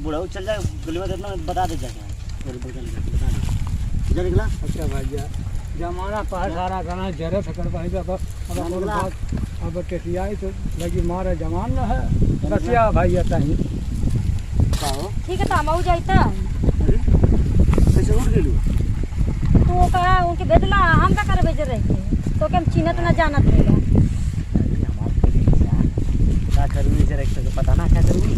बुढ़ाऊ चल जा गली में देखना बता दे जाके तेरे बगल में बता दे जा निकला
अच्छा भाई जमाना पास सारा गाना जरे थकर भाई अब टेटियाई तो लगी मारे जमान न है बसिया भाई आता ही
ठीक है तो हम जाइता
कैसे उठ गेलू
तू का उनके बेदला हम का करे बेच रहे थे तो के हम चिन्हत ना जानत रहेगा
क्या करूँगी जरा एक तो पता ना क्या करूँगी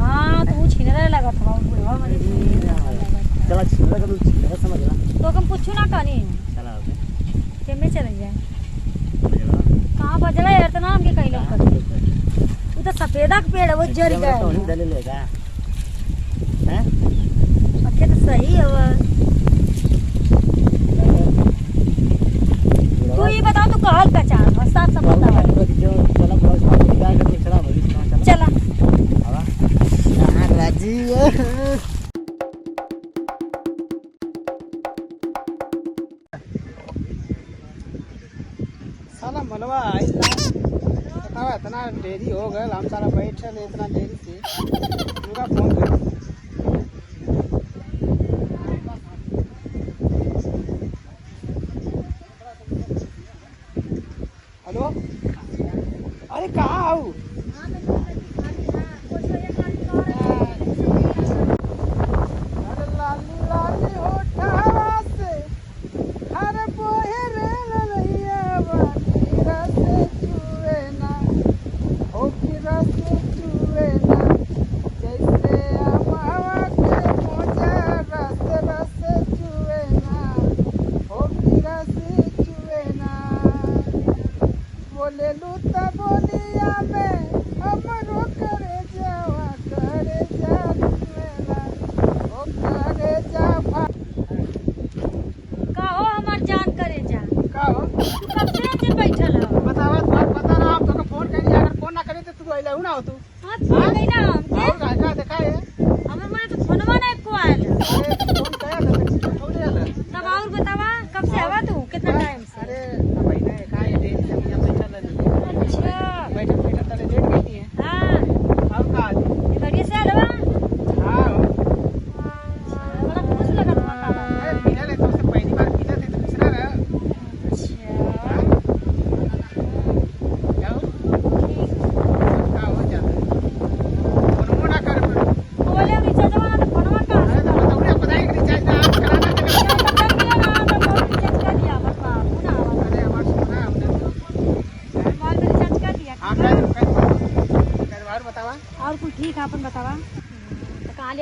हां तू छिनरे लगा था बुढ़वा मरे
चला छिंदा कर छिंदा समझ ला
तो हम पूछू ना कनी
चला ओके
के में चल जाए कहां बजला यार तो नाम के कहीं लोग कर वो तो सफेदा के पेड़ है वो जर गया
तो नहीं दले लेगा हैं
अच्छे तो सही है वो तू ये बता तू कहां का चाह और साफ साफ बता
जो चला बहुत सारी गाय करके चला भाई
चला
हवा कहां राजी
साला मनवा आई बताओ इतना देरी हो गया हम सारा बैठे ले इतना देरी से पूरा फोन कर हेलो अरे कहाँ आऊ अरे लाली लाली होठवा से हर बोहे रे ललैया वाली रस चुए ना हो की रस चुए ना जैसे अमवा के मोजा रस रस चुए ना हो की रस चुए ना बोले लूता बोलिया में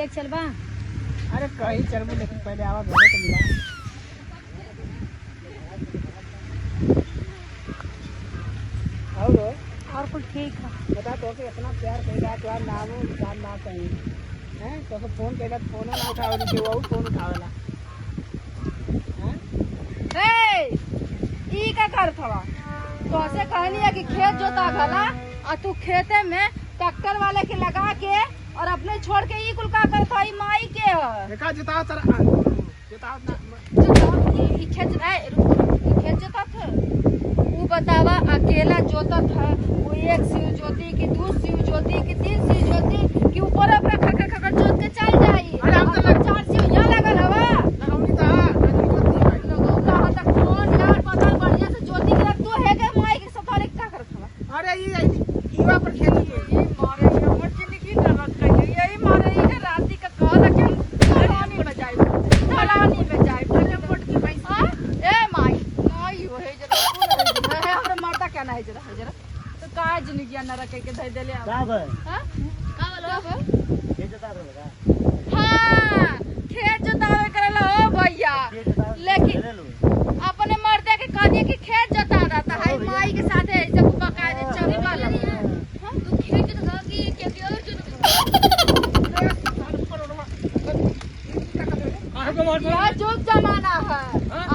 ले चलबा
अरे कहीं चलबू लेकिन पहले आवा घरे तो मिला।
और कुछ ठीक है
बता तो कि इतना प्यार करेगा तो यार नाम निकाल ना कहीं हैं तो फोन करेगा तो फोन ना उठावे नहीं वो फोन उठावेला
ए ई का करत हवा तो ऐसे कहनी है कि खेत जोता भला और तू खेते में ट्रैक्टर वाले के लगा के और अपने छोड़ के ई कुल का करत हई माई के ह
देखा जिताओ तेरा जिताओ ना
ई खेत जोता था वो बतावा अकेला जोता था वो एक सिर जोती कि दो सिर जोती कि तीन सिर जोती कि ऊपर अपना खकर खकर जोत के चल जाई।
अरे हम तो
अब चार सिर यहाँ लगल हवा
लगाउनी था
कहाँ तक फोन यार पता बढ़िया से जोती के तू है के माई के सफारी का करत हवा।
अरे ये ईवा पर खेती है
ये मारे हमर जिंदगी नरक कहिए यही मारे ये राती का कहला कि धरानी में जाई अरे मोट की पैसा ए माई माई हो है जरा है हमरा मरता क्या नहीं जरा तो का जिंदगी नरक के धइ देले
का भाई
हां का बोलो
ये जता रहा
हां खेत जोतावे करला हो भैया लेकिन अपने मर्दे के कह दिए कि खेत जोता रहता है माई के साथ है जब बकायदे चली वाला हां तू खेत जोता कि खेती और
काहे को मारता
यह जुग जमाना है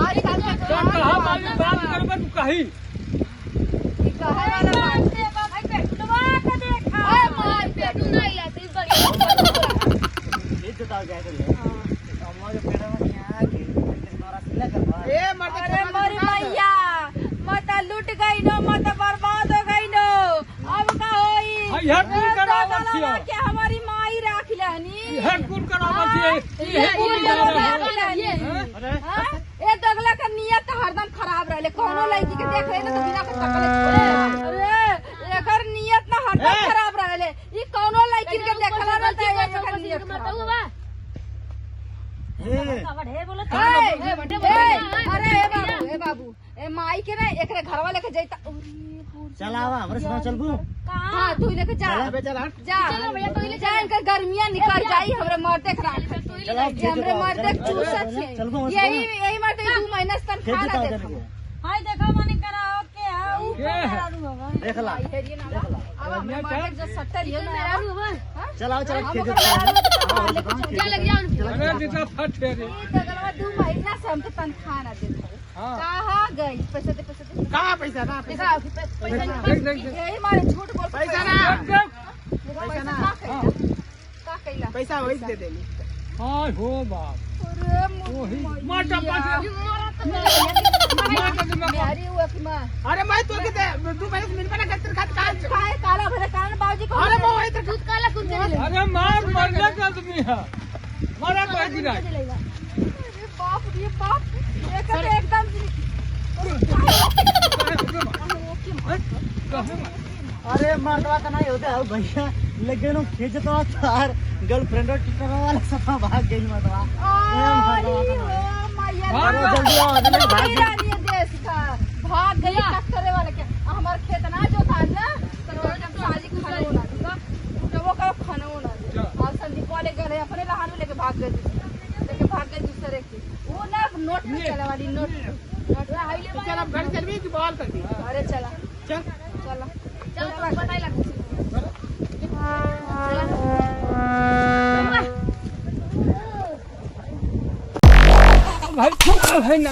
आजकल के
तो कहा मालूम बात करबा तू कही
कहे वाला बात से भाई पेटवा का देखा ओए मार पेटू नहीं लाती बड़ी
ये जता गया कर हमारे पेड़ में यहां के नौरा सिला कर
ए मर्द
अरे मोरी मैया मत लूट गई नो मत बर्बाद हो गई नो अब का होई
यह कुल करावत छियो
के हमारी माई राख लेनी
यह कुल करावत छियो यह कुल करावत
अरे
ए दगला का नियत तो हरदम खराब रहले कोनो लड़की के देख रहे ना तो बिना कुछ तकले छोड़े अरे एकर नियत ना हरदम खराब रहले ई कोनो लड़की के देखला ना तो एकर नियत खराब अरे ए बाबू ए माई के ना एकरे घरवा लेके जइता
चल आवा हमरे साथ चलबू
हां तू लेके जा जा भैया तू ले जा इनका गर्मियां निकल जाई हमरे मर्दे के राख हमरे मर्दे चूसा छे यही मर्दे 2 महीना से तनखा ना देखो
हाय देखो मने कराओ के आ ऊ
देख ला
अब हमरे मर्दे जो 70 है ना
चल आओ चल खेत
क्या लग जाओ
अरे बेटा फट रे
ई दगलवा 2 महीना से हमके तनखा ना देत
हां
कहां गई पैसा दे
कहां पैसा ना
पैसा
देख
यही मारे झूठ बोल
पैसा ना
पैसा ना का कैला
पैसा वही दे देनी
हाय हो बाप
अरे
ओही माटा पाटे
मेरी हुआ कि मां
अरे मैं तो के 2 महीने से मिल बना कर खात
काय काला भरे कान बाबूजी को
अरे वो इधर
दूध काला कुन दे ले
अरे मार मरने का आदमी है मारा कोई दिन
अरे बाप रे बाप एक एकदम
अरे मर्दवा का नहीं होता है भैया लेकिन वो खेत तो तार गर्लफ्रेंड और टिकट वाला सब भाग गई मर्दवा
अरे
जल्दी आओ आदमी भाग गई
देश का भाग गई टक्करे वाले के हमार खेत ना जो था ना तो जब शादी खाना होना था तो वो का खाना होना और संदीप वाले गए अपने लहान लेके भाग गए दूसरे के वो ना नोट में चला वाली नोट हाईले
चल अब घर चलबी कि बॉल कर दी
अरे चला
चल
चल बताई लग
भाई भाई ना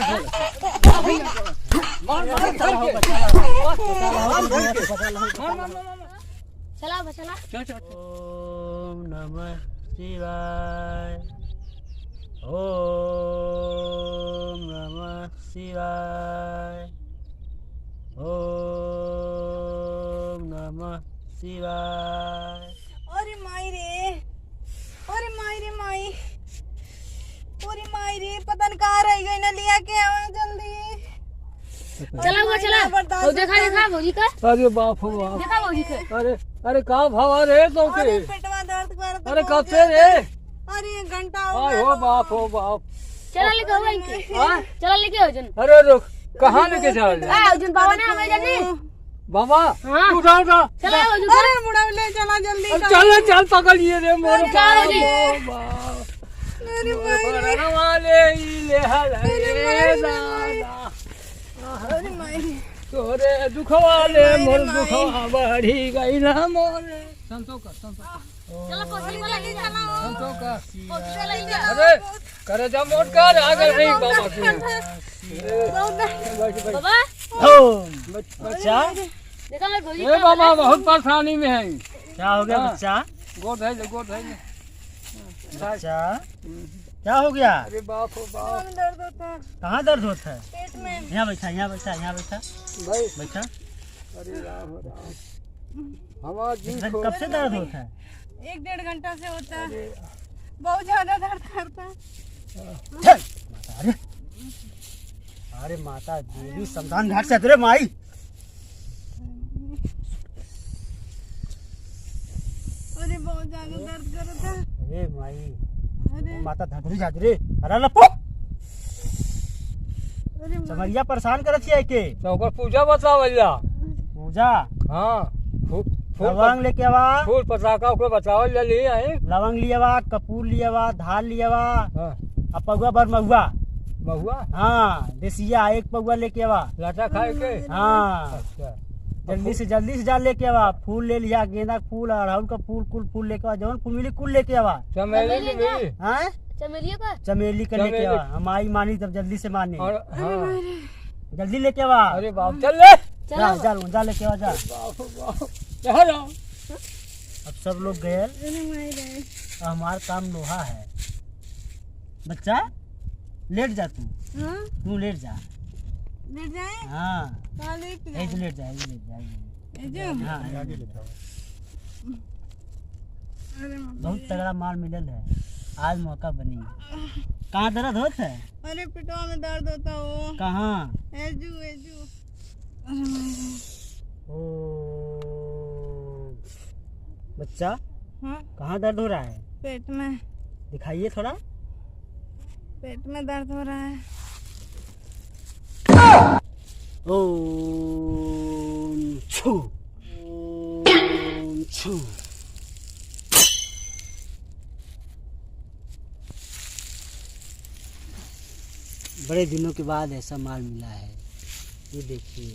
मार
चला चला
ओम नमः शिवाय ओम नमः शिवाय ओम नमः शिवाय
अरे माई रे माई पूरी माई रे पता नहीं कहाँ रह गई ना लिया के आवा जल्दी
चला हुआ चला वो देखा भौजी का
अरे बाप हो बाप
देखा भौजी का
अरे का भाव रे तो के
अरे पेटवा दर्द करता
अरे कब से रे
अरे 1 घंटा हो
आय
गया
हो बाप हो बाप
चला लेके आओ इनके
हां
चला लेके आओ जन
अरे रुक कहां लेके जा रहे
आ जन बाबा ने हमें जानी
बाबा
हाँ।
उठा उठा
चला
अरे बुढ़ाऊ ले चला जल्दी
अब चल चल पकड़िए रे मोर
चलो जी।
मेरी माई
वाले ले हले दादा
अरे माई
तोरे दुखवाले मोर दुखवा बढ़ी गई ना मोरे संतो कर
चलो कोसी वाला ले चला
संतो कर
कोसी वाला ले चला
अरे करे जा मोट कर आगे नहीं बाबा के
बाबा
ओ बच्चा
देखा मैं भौजी
ए बाबा बहुत परेशानी में है
क्या हो गया बच्चा?
गोद है
बच्चा क्या हो गया?
अरे बाप हो बाप
दर्द होता है
कहाँ दर्द होता है?
पेट में।
यहाँ बैठा
भाई
बैठा।
अरे राम राम हमारा जी
कब से दर्द होता है?
1-1.5 घंटा से होता है। बहुत ज्यादा दर्द करता है।
अरे अरे माता देवी समधान घाट से तेरे माई।
अरे बहुत ज्यादा दर्द करता है।
अरे माई
अरे
माता धधरी जादरे अरे लपो
अरे
समरिया परेशान करत है के
तो ओकर पूजा बतावला
पूजा
हां
लवंग लेके आवा,
फूल पताका ओकर बतावल जा ले आए
लवंग लियावा, कपूर लियावा, धान लियावा
हां
और पगुआ भर महुआ।
बहुआ
हाँ देसिया एक पगुआ लेके आवा।
लाटा खाए के
हाँ
अच्छा
जल्दी से जा लेके आवा। फूल ले लिया, गेंदा का फूल, अड़हुल का फूल कुल लेके आवा। जौन फूल मिली कुल लेके आवा।
चमेली की भी
हाँ
चमेलिया का
चमेली का लेके आवा। हमारी मानी तब जल्दी से माने।
और हां
जल्दी लेके आवा।
अरे बाप चल ले
जा लेके आवा जा।
बाप बाप यहाँ जाओ
अब सब लोग गए।
अरे माई रे।
हमारा काम लोहा है। बच्चा लेट जा
हाँ
तू लेट जा।
ले जाए
हाँ
कहाँ लेके
ऐसे
जाए?
लेट जा ऐसे लेट जा।
ए जो
हाँ
अरे
बहुत तगड़ा माल मिलल है। आज मौका बनी। कहाँ दर्द होता है?
अरे पिटवा में दर्द होता हो।
कहाँ?
एजू अरे माई रे।
ओ बच्चा
हाँ
कहाँ दर्द हो रहा है?
पेट में।
दिखाइए थोड़ा।
पेट में दर्द हो रहा है।
ओम छू ओम छू। बड़े दिनों के बाद ऐसा माल मिला है। ये देखिए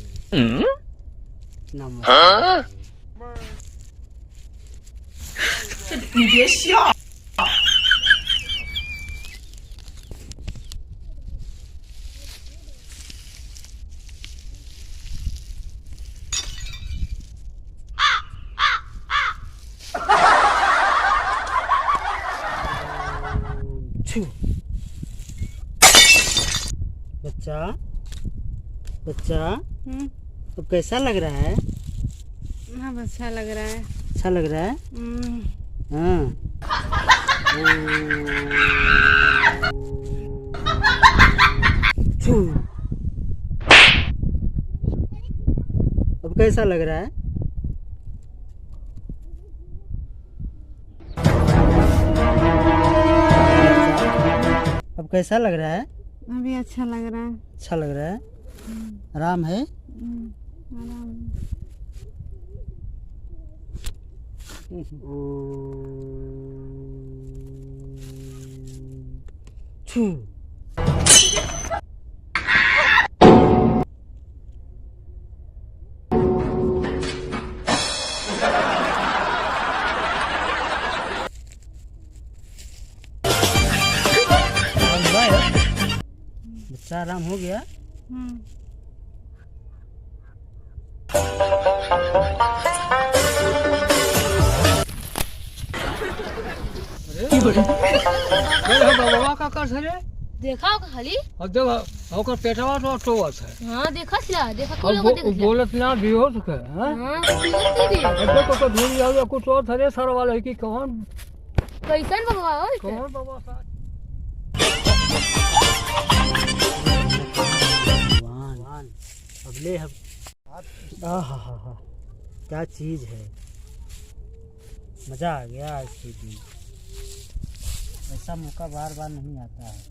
कितना मस्त। छू। बच्चा बच्चा अब कैसा लग रहा है?
हाँ अच्छा लग रहा है।
अच्छा लग रहा है। हाँ छू। अब कैसा लग रहा है? अब कैसा लग रहा है?
अभी अच्छा लग रहा है।
अच्छा लग रहा है। आराम है।
आराम।
छू। बच्चा आराम हो गया।
बाबा का कर सरे
देखा होगा खाली
अब देख ओकर पेटवा तो टोवत है
हाँ देखा सिला देखा कोई लोग
अब
देख लिया
बोलत ना भी हो सके हैं
हाँ सुनत भी
अब देखो को धूल जावे कुछ और थरे सर वाला है कि कौन
कैसन भगवा हो इसे?
कौन बाबा सा
भगवान अगले क्या चीज है। मजा आ गया आज के दिन। ऐसा मौका बार बार नहीं आता है।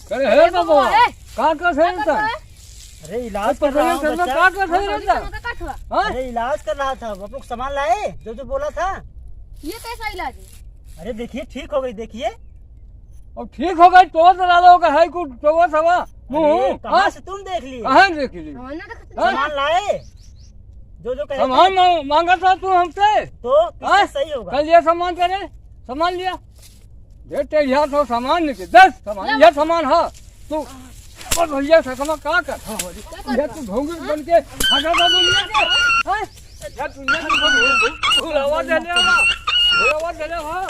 करे है बाबा का है
क्या
था
अरे इलाज कर रहा हूँ बच्चा।
क्या कर रहे रहता
काट हुआ
हाँ?
अरे इलाज कर रहा था, आप लोग सामान लाए जो जो बोला था।
ये कैसा इलाज है?
अरे देखिए ठीक हो गई, देखिए।
और ठीक हो गई तो डालो का है कुछ तो सवा
अरे,
मुंह
कहाँ से तुम देख लिए?
कहाँ देख ली
हमने ना देखा
हाँ?
सामान लाए जो जो कहे थे।
सामान मांगा था तू हमसे
तो
हाँ?
किससे सही होगा?
कल ये सामान करे सामान लिया बेटे यहाँ तो सामान नहीं 10 सामान ये सामान है तू और भैया से कमा क्या कर ये तू भोंगी बन के हटा दो दुनिया के हाँ? ये दुनिया की भूलावा दे ले भूलावा दे ले हाँ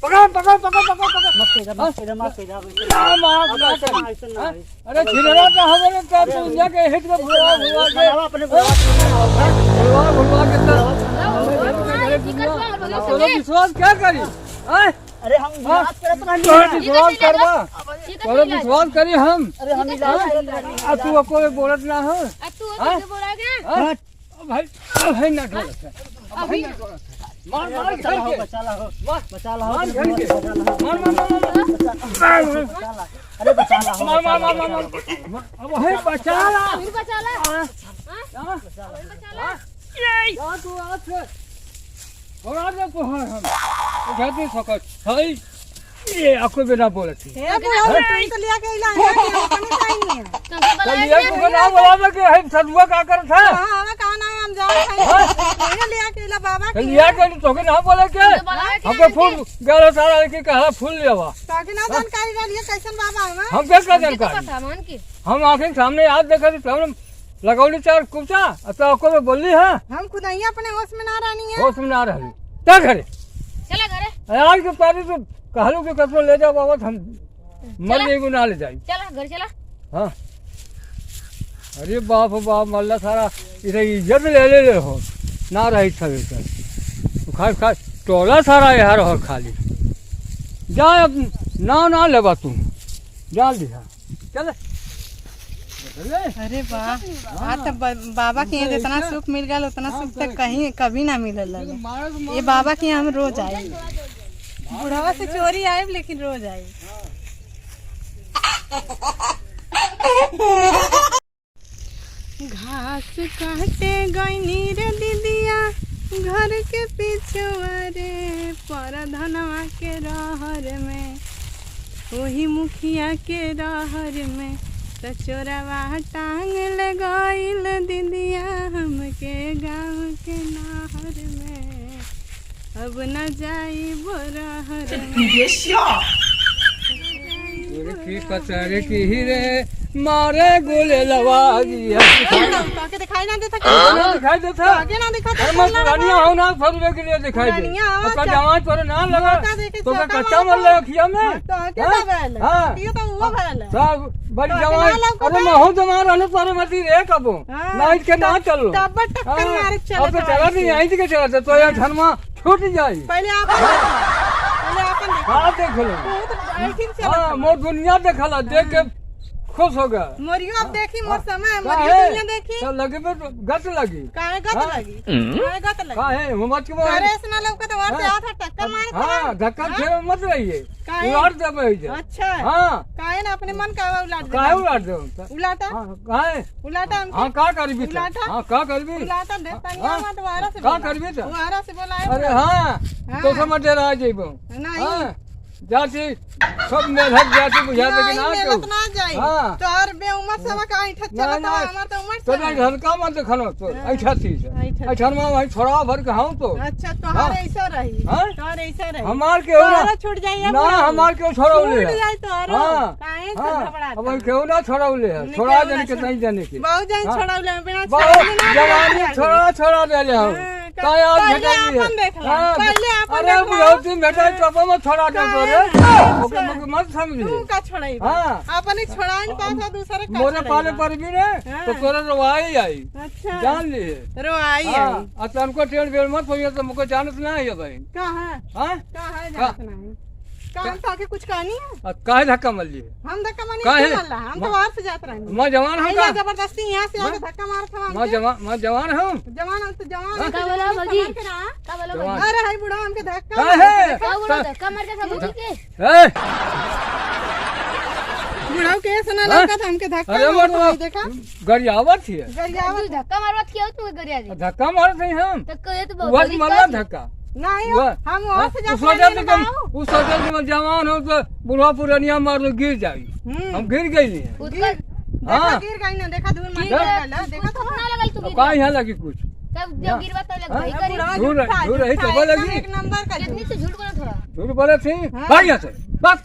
पकड़ पकड़ पकड़ पकड़ पकड़
मत कह जा, मत कह जा, मत कह जा।
ना मार ना कर हाँ? अरे छिलरा तो हमारे का दुनिया के हित में भूला भूला के
बनावा अपने बुला
भूला भूला के तो विश्वास क्या करी हाँ?
अरे हम इलाज करत
तोरे
रहनी।
विश्वास करवा
ये
तोरे विश्वास करी हम
अरे हम इलाज करत रहनी।
आ तू कोई बोलत ना हो
अब तू कैसे बोला गया?
हाँ? भाई ना ढोलत है भाई ना ढोलत है मार मार घर के
बचा ला हो,
मार
बचा ला हो,
मार घर के
बचा ला हो,
मार मार मार
बचा ला। अरे बचा ला हो,
मार मार मार मार मार अब है बचा ला
फिर बचा ला
हाँ?
बचा ला
या तू आज से थोड़ा दे तो है हम उठाती सकत है ये आपको बिना बोले थी
हे बुढ़ऊ तू तो लिया के इलाज है अपने चाहिए
कैसे
कल
बोला
ये को ना बोला कि है सदुआ का कर था
हां हमें कहा ना हम जाओ खाई लिया के इला बाबा
कल
के
या के तो के ना बोले के हमके फूल गलो सारा के कहा फूल लेवा
ताकि ना जानकारी रही कैसन बाबा हमें
हम क्या कर जानकारी
सामान की
हम आंखें के सामने याद देखा थे हमने लगौली चार कुचा तो को बोली है
हम खुद ही अपने होश में ना रहनी है
होश में ना रही क्या करे
चला घरे
आज के पारी तो कहलू के कतरो ले जाओ बाबा हम मर जेगो ना ले जाई
चला घर चला
हाँ अरे बाप बाप मल्ला सारा इधर इज्जत ले हो ना रही सब तो खास खास टोला सारा यार और खाली जा अब ना लेबा तू जा दिया चल
अरे वाह आज तो बाबा के यहाँ जितना सुख मिल गया उतना सुख तो कहीं कभी ना मिलल ये बाबा के यहाँ हम रोज आए बुढ़ावा से चोरी आए लेकिन रोज आए घास काटे गईनी रे दीदिया घर के पिछुआ रे पर धनवा के रहर में वही मुखिया के रहर में चोरवा टांग ले गईल दीदिया हमके गाँव के नहर में अब न जाई बोरहर
की पतरे की रे मारे गोले लवा दिया
ताके दिखाई ना देता
ना दिखाई देता
ताके ना दिखाता
अरे मैं पुरानिया हूँ ना फरवे के लिए दिखाई दे
पुरानिया हो,
उसका
अच्छा।
जवान तोरे ना लगा
मौका देके
तो
चौका
कच्चा
मार
मर ले खिया में
ताके
हाँ?
ना बैल
हाँ।
ये तो वो बैल है
सब बड़ी
तो
जवान
अकेला लौका
अरे
था।
मैं हूँ जवान रहने तोरे मती रे कबो
हाँ।
नाइट के ना चलो
तब टक्कर मारे चले
अब तो चला नहीं आई के चला तो यार धनमा छूट जाई
पहले अपन
हाँ देख लो
देखो तो
हाँ मोर दुनिया देखला देख के खुश हो गया
मोरियो अब देखी मोर समय
का
मोरियो
है
दुनिया देखी
तो लगे पे गत लगी
काहे गत
हाँ।
लगी काहे गत लगी
का है मोहम्मद के
अरे इसना लौका तो और आधा टक्कर मारे
हाँ धक्का खेल मत रहिए
काहे?
उलाट देबे इधर
अच्छा
हाँ
काहे ना अपने मन का उलाट दे
काहे उलाट दे
उलाटा
हाँ काहे
उलाटा हम
हाँ का करबी तो
उलाटा?
हाँ का करबी
उलाटा देता नहीं
हाँ।
हम दोबारा से
का
बोला।
करबी तो
दोबारा से बोला
अरे हाँ तो समझ रहा जेबो
नहीं
हाँ जाती सब मेहनत जाती बुझा दे कि ना
नहीं
क्यों
मेहनत ना जाई
हाँ।
तो और बे उम्र से का ऐठा
ना,
चला
ना।
तो हमार तो उम्र
तो
से
ना झलका मत देखनो तो ऐसा चीज है
ऐठा।
ऐसा में वही छोड़ा भर के हूं तो
अच्छा तोहार ऐसा रही
हाँ?
तोहार ऐसा रही
हमार के हो
तोहारा
ना
छूट जाइए
ना हमार के छोड़ौले
छूट जाए तोहारो
हाँ
काहे से
हाँ
घबराता
अब केहू ना छोड़ौले है
नहीं,
छोड़ा
केहू ना
देने के नहीं देने के
बहुत जन
हाँ।
छोड़ावले बिना
बहुत
छोड़ावले ना
जवानी
जाए।
छोड़ा दे ले हम
हाँ,
का यार
पहले
भेटा दिए
अपन देख ला, पहले अपन
अरे
देख ला।
बुढ़ौती भेटा तो अब मैं छोड़ा दे तो रे ओके मत मत समझ
तू का छोड़ाई
हाँ।
अपन एक छोड़ाइन पास है दूसरे का
मोरे पाले
छोड़ाई
पर भी रे
हाँ।
तो तोरे रवाई आई
अच्छा
जान लिए
रो आई
हाँ
आई
अच्छा हमको ट्रेन बेल मत होइए तो मुझको जानत ना है भाई
कहां
हाँ
कहां जात नहीं काम तो आके कुछ कहानी है
काहे धक्का मर लिए
हम धक्का मानी
काहे?
क्यों मल्ला हम तो बाहर से जात रहे
मैं जवान हूँ का
जबरदस्ती यहाँ से आके धक्का मार था
मैं जवान हूँ
जवान तो जवान
का बोला भौजी?
का
का बोला
जवान
अरे हाय बुढ़ा हमके धक्का
काहे
का बोला कमर के सब के
ए
बुढ़ा बुढ़ाऊ के ऐसा ना लगा था हमके धक्का
अरे
मारत
मतलब
नहीं देखा
गरियावत ही है
गरियावत
धक्का मारवत किया तू गरिया दी
धक्का मारत नहीं हम
तो कहे तो
वह मारना धक्का
नहीं हो, हम वहाँ से
उस
जब
वजह से
लगाओ।
तुम उस वजह से मैं जवान हो तो बुढ़ा पुरानिया मार लो गिर जाई हम गिर गई नहीं है
उसका
देखा
हाँ।
गिर गई ना देखा धूल मार
गिर
गया देखा तो
ना लगल तू
अब कहाँ यहाँ लगी कुछ
तब जब गिरवा तब लग गई करी
बुढ़ाऊ
दूर
झूठा,
दूर रही
झूठा,
तो बोले
एकदम
लगी
एक नंबर का
कितनी से झूठ बोला थोड़ा
झूठ बोले थी भाग यहाँ से बस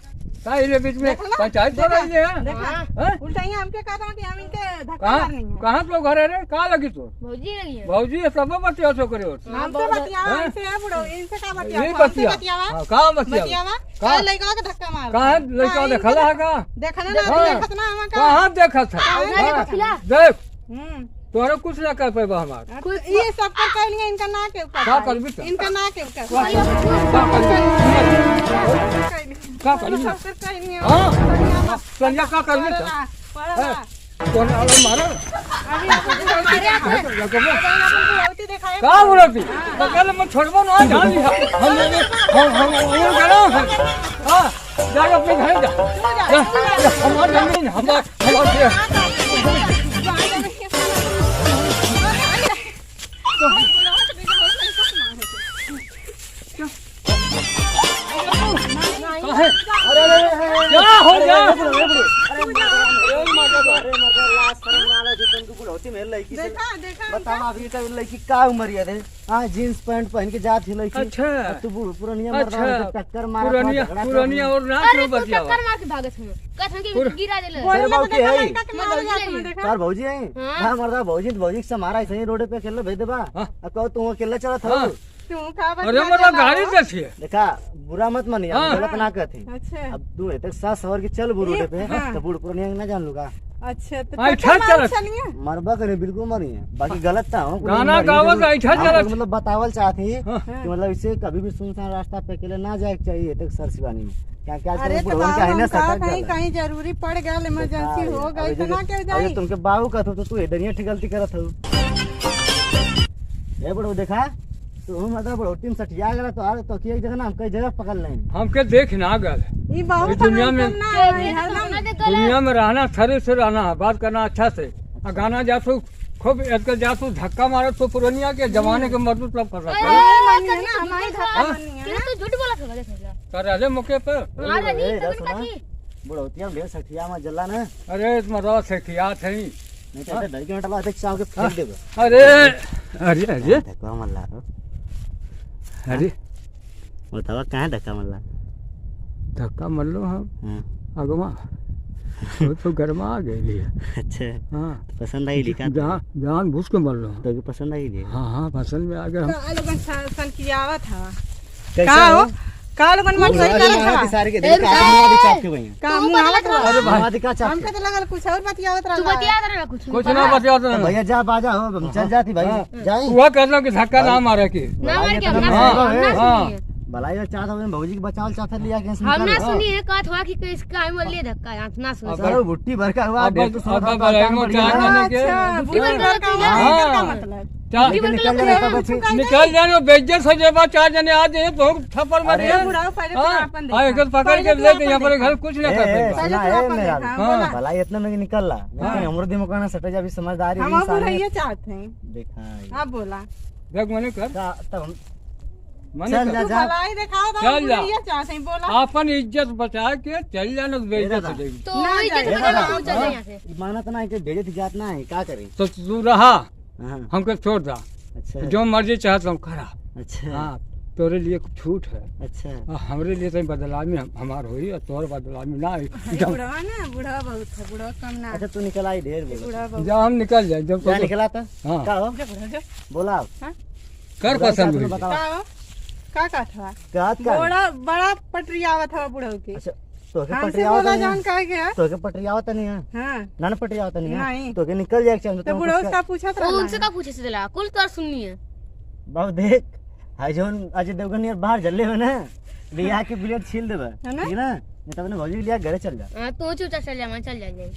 कहाँ ये बीच में
देखा ना?
पंचायत हो रही है
देखा
हैं?
उल्टा ही हमके कहा था कि हम इनके धक्का
कहाँ
मारनी है
कहाँ तो घर है रे कहाँ लगी तो
भौजी लगी है
भाजी सब बतिया सो करे होते
हमसे बतियावा
हैं?
इनसे है बुढ़ाऊ इनसे का
ये
बतियावा हमसे
बतिया
बतियावा
हाँ, कहाँ बतिया
बतियावा
कहाँ?
का लइका के धक्का मार
कहाँ लड़का देखला है कहाँ
देखना ना
हाँ।
देखत ना हम का
कहाँ देखा था
देखा खिला।
देख
हम्म
तोहरा कुछ ना कर पाएगा हमार
कुछ ये सब कर कहनी इनका ना के ऊपर
क्या करबी तो?
इनका ना के ऊपर
क्या करबी
सब कर कहनी है
हाँ संजय क्या करबी तो
पड़ा
कौन आलो मारो
अभी आप बुढ़ाऊ दिखाए
का बोलती तो कल मैं छोड़बो ना जान लिया हम वो करो हां जा अपने घर जा हमार जमीन हमार क्या हो गया
देखा देखा
बताओ अभी तो लड़की का उम्र है हाँ जींस पैंट पहन के जाती लड़की
अच्छा
तू पुरानिया
अच्छा
मर्दा टक्कर मारा
पुरानिया पुरानिया और ना
अरे
क्यों
तू
बतिया
टक्कर मार के भागत हम कहत कि गिरा देले
बोले
बाबू
तो
के है
लड़का के मार जात में देखा
तार भौजी है हाँ मर्दा भौजी तो भौजी से मारा ऐसे ही रोड पे अकेले भेज देबा अब कहो तू अकेले चला था
हाँ।
तू का
अरे मतलब गाड़ी से थी
देखा बुरा मत मानिए
हाँ।
गलत ना कहती
अच्छा
अब तू तक सास सवर के चल रोड पे
हाँ।
तो बूढ़ पुरानिया ना जान लूंगा
अच्छा तो
आई
टक्कर
छत
मार
चलत।
चलिए
मरबा करे बिल्कुल मरी है बाकी गलत था हूँ
गाना गावत ऐठा चलत।
मतलब बतावल चाहती
हाँ।
कि मतलब इसे कभी भी सुनसान रास्ता पे अकेले ना जाए चाहिए तक सर शिवानी में क्या क्या
अरे तो
बुढ़वन का है ना सटक
कहीं
जाला।
कहीं जरूरी पड़ गया इमरजेंसी हो गई तो ना क्यों
अरे
जाई
तुमके बाबू का तो तू इधर ठीक गलती करत हो ए बड़ो देखा तू मतलब बड़ो टीम सटिया गला तो आरे तो की एक जगह ना हम कई जगह पकड़ लें
हमके देख ना गल
ये बहुत
इस दुनिया में-
ना
दुनिया में रहना थरे से रहना है बात करना अच्छा से और गाना जासू खूब आजकल जासू धक्का मारो तो पुरानिया के जमाने के मजदूर सब कर रहा
हमारी धक्का मारनी है
तू झूठ बोला था देख ले
कर रहे मौके पर
अरे नहीं
ए,
तो
सुना?
की
बुढ़ौतिया ढेर सठिया में जला ना
अरे इसमें रस है किया थे
नहीं तो ढाई घंटा बाद एक चाव के फेंक देबे
अरे अरे अरे
धक्का मल्ला रो
अरे
बतावा कहां धक्का मल्ला
धक्का मर लो हम
हां
अगवा वो तो गरमा आ गई है
अच्छा
हाँ
पसंद आई लिखा
जान भूस के मर लो
तो की पसंद आई ली
हाँ हाँ फसल में आ गए हम
लोगन सन की आवत हवा
कैसा
का हो
हो
का लोगन मन सही करत हवा
सारे के देख आदमी चाप के वही
का मुंह आवत हवा
अरे भाई
हमारे का चाप
हमके तो लगल कुछ और बतियावत
तू
रहला
बतिया रहा कुछ
कुछ ना बतिया तो
भैया जा बाजा हो हम चल जाती भाई जाई
हुआ कहना कि धक्का ना मारे की
ना मार के हम ना
हाँ,
सुनिए
भलाई चाहता हूं भौजी के बचाव चाहता लिया के
हम ना सुनिए कहत हुआ कि किस काम में ले धक्का आप ना सुन
सर भुट्टी भर का हुआ
अब
डेढ़ तो
अब बराइमो चार जने के
अच्छा बुद्धि भर का
हाँ।
का मतलब
चार
निकल जाने का बच्चे
निकल जाने बेइज्जत हो जाए चार जने आ जाए तो थप्पड़ मार
अरे
बुढ़ाऊ पहले तो
हाँ
अपन
हाँ, एक पकड़ के ले यहाँ पर घर कुछ ना कर
ए,
पाएगा।
सुना
पहले तो
है
अपन
मेरा
देखा,
हाँ।
बोला।
भलाई इतना में निकल ला लेकिन हमरो दिमाग ना सटे जा भी समझदारी
हम
इंसान है
बुढ़ैया चाहते हैं
देखा है।
आप बोला
देख मने कर
तब हम
मने
चल
कर
जा
तू
जा
भलाई दिखाओ तो
चल जा।
बुढ़ैया चाहते हैं बोला
अपन इज्जत बचा के चल जाना तो बेइज्जत हो जाएगी
तो
ना
इज्जत
जाए।
बजा तू चल यहां से
माना तो ना कि भेजे थी जात ना है क्या करे
तो तू रहा
हाँ,
हमको छोड़ दा
अच्छा
जो मर्जी चाहता हूँ करा
अच्छा
हाँ तोरे लिए कुछ छूट है
अच्छा
हाँ, हमरे लिए तो बदलामी हमार होई और तोहर बदलामी ना आई
बुढ़वा ना बुढ़वा बहुत है बुढ़वा कम ना
अच्छा तू निकल आई ढेर बोला
बुढ़वा बहुत
जब हम निकल जाए जब
क्या
तो
निकला था
हाँ
क्या हो बोला
कर पसंद हुई
बताओ
का हो का का था
कहत का
बड़ा बड़ा पटरी आवत हवा बुढ़ऊ के
अच्छा तो के
हमसे
पटरी आवत
बोला
नहीं
जान
है?
का गया
तो के पटरी आवत नहीं है
हाँ
ना पटरी आवत नहीं है
नहीं।
तो के निकल जाए चाहिए
तो बुढ़ऊ सा पूछत
वो उनसे
रहला
का पूछे से दिला कुल तो सुननी है
बाबू देख हाय जोन अजय देवगन यार बाहर जल्ले हो ना लिया के ब्लेड छील देबे
है ना?
ठीक है ना नहीं तो अपने भौजी लिया घरे चल जा
हां तू चुपचाप चल जा मैं चल जाए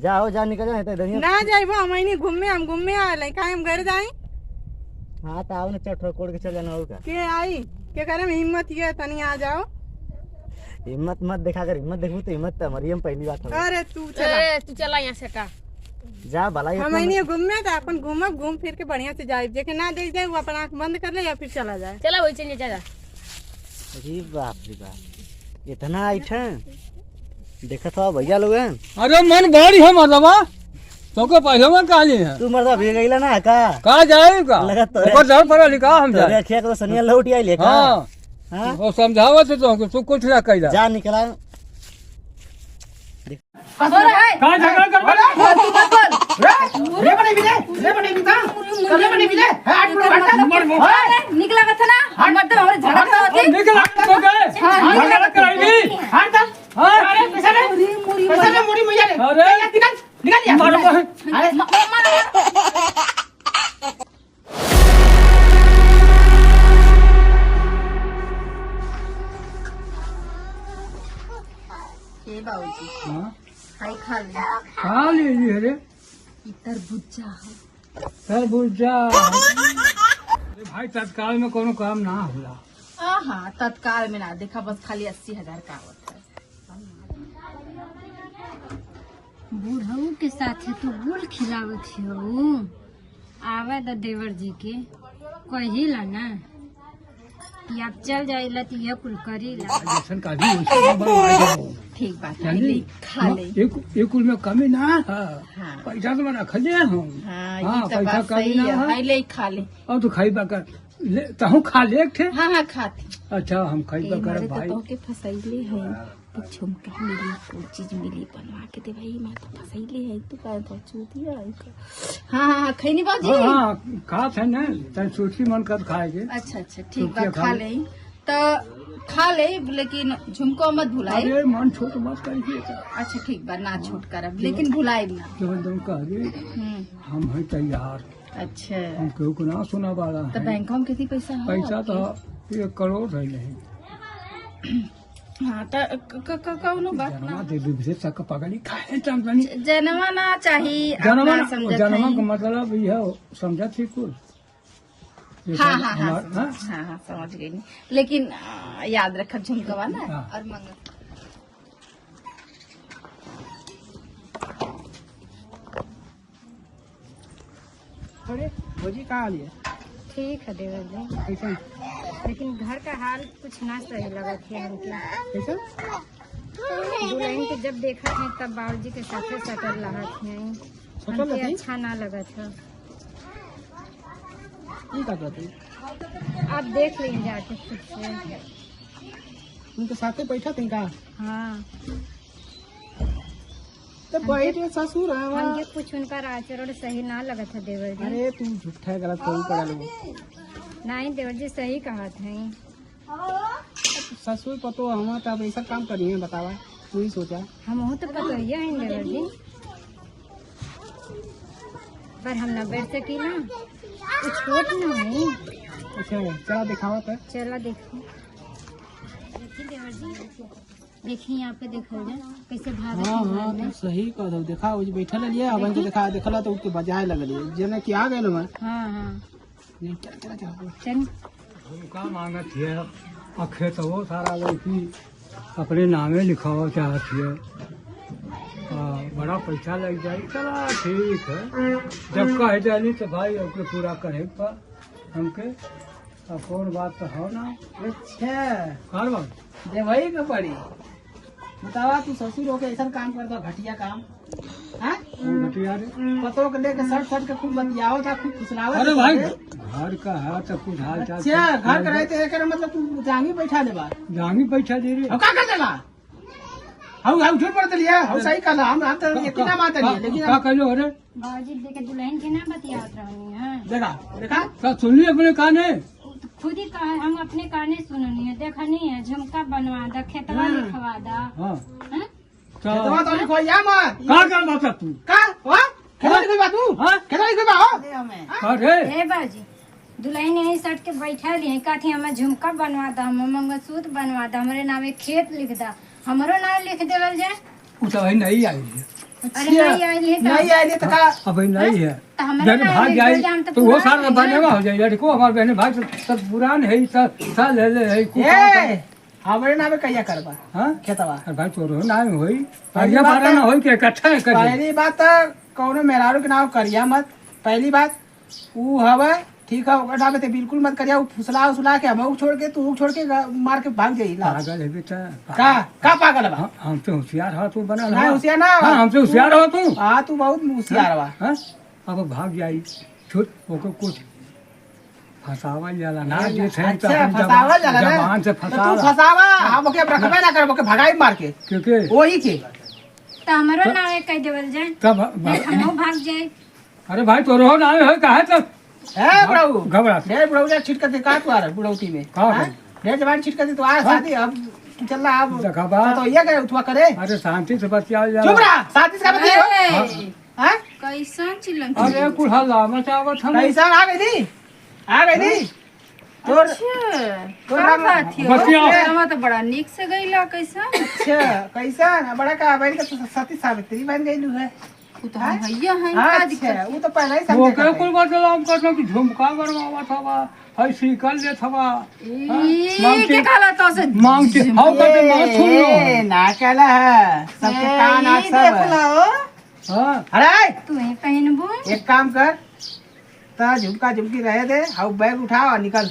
जाओ जा निकल जा नहीं तो इधर
ना जाइबो हम घूमे आले का हम घर जाई
हां तो आओ ना चट कोड़ के चल जाना और का
के आई के करे में हिम्मत ये तनी आ जाओ
हिम्मत मत दिखा, अगर हिम्मत देखूं तो हिम्मत तो हमारी हम पहली बात होगी।
अरे तू चला,
तू चला यहाँ से का
जा भला
हम नहीं घूमने तो अपन घूमब, घूम फिर के बढ़िया से जाए, देखे ना देख जाए वो अपन आँख बंद कर ले या फिर चला जाए।
चला वही चलिए जा।
अरे बाप रे बाप, इतना ऐठा देखा था भैया लोग हैं।
अरे मन भारी है मर्दवा, तो के पहले में काली है।
तू मर्दा भेज गईला ना का
जाएगा
लगा तोरे-
ऊपर डर पड़ा लिखा हम
तोरे
जाए।
अखिया को सनिया लौटी आई लेका।
हाँ
हाँ
वो समझावत है तो तू कुछ ना कही
जा निकला।
कहाँ झगड़ा कर
रे बने बिले करे बने बिले हाथ में हट
निकला का था ना मत हमारे झगड़ा होती
निकल तो गए झगड़ा कराएगी।
हट अरे पैसा ले मुड़ी मैया ले
अरे
निकल यार
मारो
अरे
ए बाबूजी
हाँ
खाई खा ले
खा लीजिए रे
तरबूजा है।
तरबूजा। अरे भाई तत्काल में कोनो काम ना होला।
हाँ तत्काल में ना देखा, बस खाली 80,000 का होता है।
बूढ़ऊ के साथे तू गुल खिलावत हो, आवे द देवर जी के कहिला ना कि आप चल जाइला तो यह कुल करीला।
जैसन का भी वैसे बनवाई दो।
ठीक बात है,
जानी?
ले, खा ले।
एक कुल में कमी ना है।
हाँ।
पैसा तो मैं रख ले हम।
हाँ
हाँ,
ये तो
पैसा
बात
कमी
सही
ना
है।
है।
हाय ले खा ले।
और तू खाई बाकर ले तहु खा ले थे।
हाँ खाती।
अच्छा हम खाई
ए,
बाकर
मारे
भाई।
तो के फसैले है तो झुमका मिली, कोई चीज मिली बनवा के दे भाई। मैं तो फसैले है तू का बचू दिया। हाँ खैनी बाजी।
हाँ खा थे ना तन सोची मन कर खाएगे।
अच्छा ठीक
सुखिया
बा,
खा
खा
ले।
ले तो खा ले, लेकिन झुमको मत भुलाई।
अरे मन छोट मत करिए।
अच्छा ठीक बा, ना छोट करब लेकिन भुलाई ना।
जब तुम कहिए हम हैं तैयार।
अच्छा
हम केहू को ना सुना वाला
तो
है।
बैंक में कितनी पैसा है?
पैसा तो 1 करोड़ है नहीं।
हाँ तो कौनो बात
जनमा
ना।
दे विशेष का पगड़ी खाए चंदनी।
जनवा ना चाहिए
जनमा
अपना समझत
जनमा
हई।
का मतलब यह समझा थी कुल।
हाँ समझ गई नहीं, लेकिन याद रखा झुमकवा ना।
हाँ।
और मंगल
थोड़े भोजी कहाँ लिए
ठीक है देवर जी,
कैसे
लेकिन घर का हाल कुछ ना सही लगत है हमके।
कैसे
दुल्हन के जब देखा थे तब बाबूजी के साथे सटल रहत है,
सटल
हमके
रहती?
अच्छा ना लगत है।
ये क्या कहते
आप देख लीजिए जाके खुद से।
उनके साथे बैठा थे का
हाँ
तो बैठ में ससुर है वहाँ।
हमके कुछ उनका आचरण सही ना लगत है देवर जी।
अरे तू झूठा गलत कहीं पड़ा लोग।
नहीं देवर जी सही कहा थे।
ससुर पतो हम तब ऐसा काम करिए बतावा, तू ही सोचा।
हम तो पता ही है देवर जी, पर हम न बैठ सकी ना, कुछ छोट ना है।
अच्छा चला दिखावा तो।
चला देखिए देखिए देवर जी, देखिए यहाँ पे देखो जाए कैसे भाग
हाँ तो सही कह दो। देखा वो जो बैठल लिए अब के देखा देखला तो उठ के बजाए लगलिए जेने कि आ गए मैं।
हाँ
नहीं चल चला चला
चल
का मांगत है अखे तो वो सारा लड़की अपने नामे लिखावा चाहती है। बड़ा पैसा लग जाए। चला ठीक है, जब कह जानी तो भाई ओके पूरा करे पर हमके अब कौन बात तो हो ना।
अच्छा
हर बात
दे वही का पड़ी बतावा तू ससुर होके ऐसा काम करता घटिया काम। हाँ
घटिया रे।
पतो के लेके सट के खूब बतियाओ था, खूब फुसलाओ।
अरे भाई घर का है तो कुछ हाल चाल।
अच्छा घर का रहते एक मतलब तू जांगी बैठा ले बात
जांगी पैसा दे रही।
अब का कर देला हम झूठ पड़ लिया हम सही कहला हम तो इतना बात है लेकिन
का कहो अरे
बाबूजी देखे दुल्हन के ना बतियात रहनी है।
देखा देखा
का सुनली अपने काने।
खुद ही कहा, हम अपने काने सुननी है, देखा नहीं है झुमका बनवा दा, खेतवा लिखवा दा।
हाँ
हैं?
तो तो लिखो या मत
का कर बात तू।
का हां खेला कोई बात तू
हाँ?
खेला कोई बात
अरे
हे बाजी दुल्हन यही सट के बैठा ली काठी हमें झुमका बनवा दा, हम मंगलसूत्र बनवा दा, हमारे नामे खेत लिख दा, हमारो नाम लिख देवल जाए।
वो तो भाई नहीं आई है।
अरे नहीं आई है
नहीं आए तो का
अभी नहीं है।
तो हमारा
जब
नाम
भाग
लिख
जाए
दे जाम तो
तो वो
पुरान
सारा
है ना।
बनेवा हो जाए। देखो हमारे बहने भाई सब पुरान है सब साल है
ए हमरे नामे कहिया करबा
हाँ
खेतवा
अरे भाई तोरो नाम होई
पहली
पहिया
बात
बारा
है-
ना होई के इकट्ठा करी
पहली बात तो कौनो मेहरारू के नाम करिया मत। पहली बात ऊ हवे ठीक है ओकर नामे ते बिल्कुल मत करिया। ऊ फुसला उसला के हम छोड़ के तू छोड़ के मार के भाग जाई ला।
पागल है बेटा
का पागल बा?
हमसे होशियार हो तू बना
नहीं होशियार ना
हाँ हमसे होशियार हो तू
हाँ तू बहुत होशियार बा।
हाँ अब भाग जाई छुट ओको कुछ फसावल जाला ना जे थे
अच्छा फसावल जाला ना
जबान से
तो तू
फसावा
फसावा हम ओके रखबे ना करबो के भगाई मार के
क्योंकि
वही के।
तो हमारो नाम कह देवल जाए
तब
हमो भाग जाए।
अरे भाई तोरो नाम है काहे तब
ए बुढ़ऊ
घबरा
ढेर बुढ़ऊ जा छिटक दे का तू आ रहा बुढ़ऊती में
का
हाँ? ढेर जवान छिटक दे तू आ शादी अब तू चल रहा अब
देखा बा
तो ये करे उठवा करे
अरे शांति से बतियाल जाला
चुप रहा शादी से बतिया
ए,
हां
कैसन चिल्लन
अरे कुल हल्ला मचावत हम
कैसा आ गई थी आ गई थी तोर
का बात है
बतिया।
हम तो बड़ा निक से गईला कैसा
अच्छा कैसा ना बड़ा का बहन का तो सती सावित्री बन गई है।
उ तो हम भैया हैं का
अच्छा
दिक्कत
वो तो पहले ही
वो
समझे
के कुल बदलाव करनो कि झुमका बनवावत हवा हई सिकल ले थवा
ई के कहला तो से
मांग के हाउ करते मांग सुन लो
ए ना कहला है सबके कान आँख सब
देख
है।
लो
हां
अरे
तू ही पहनबू
एक काम कर ता झुमका झुमकी रहे दे और बैग उठा और निकल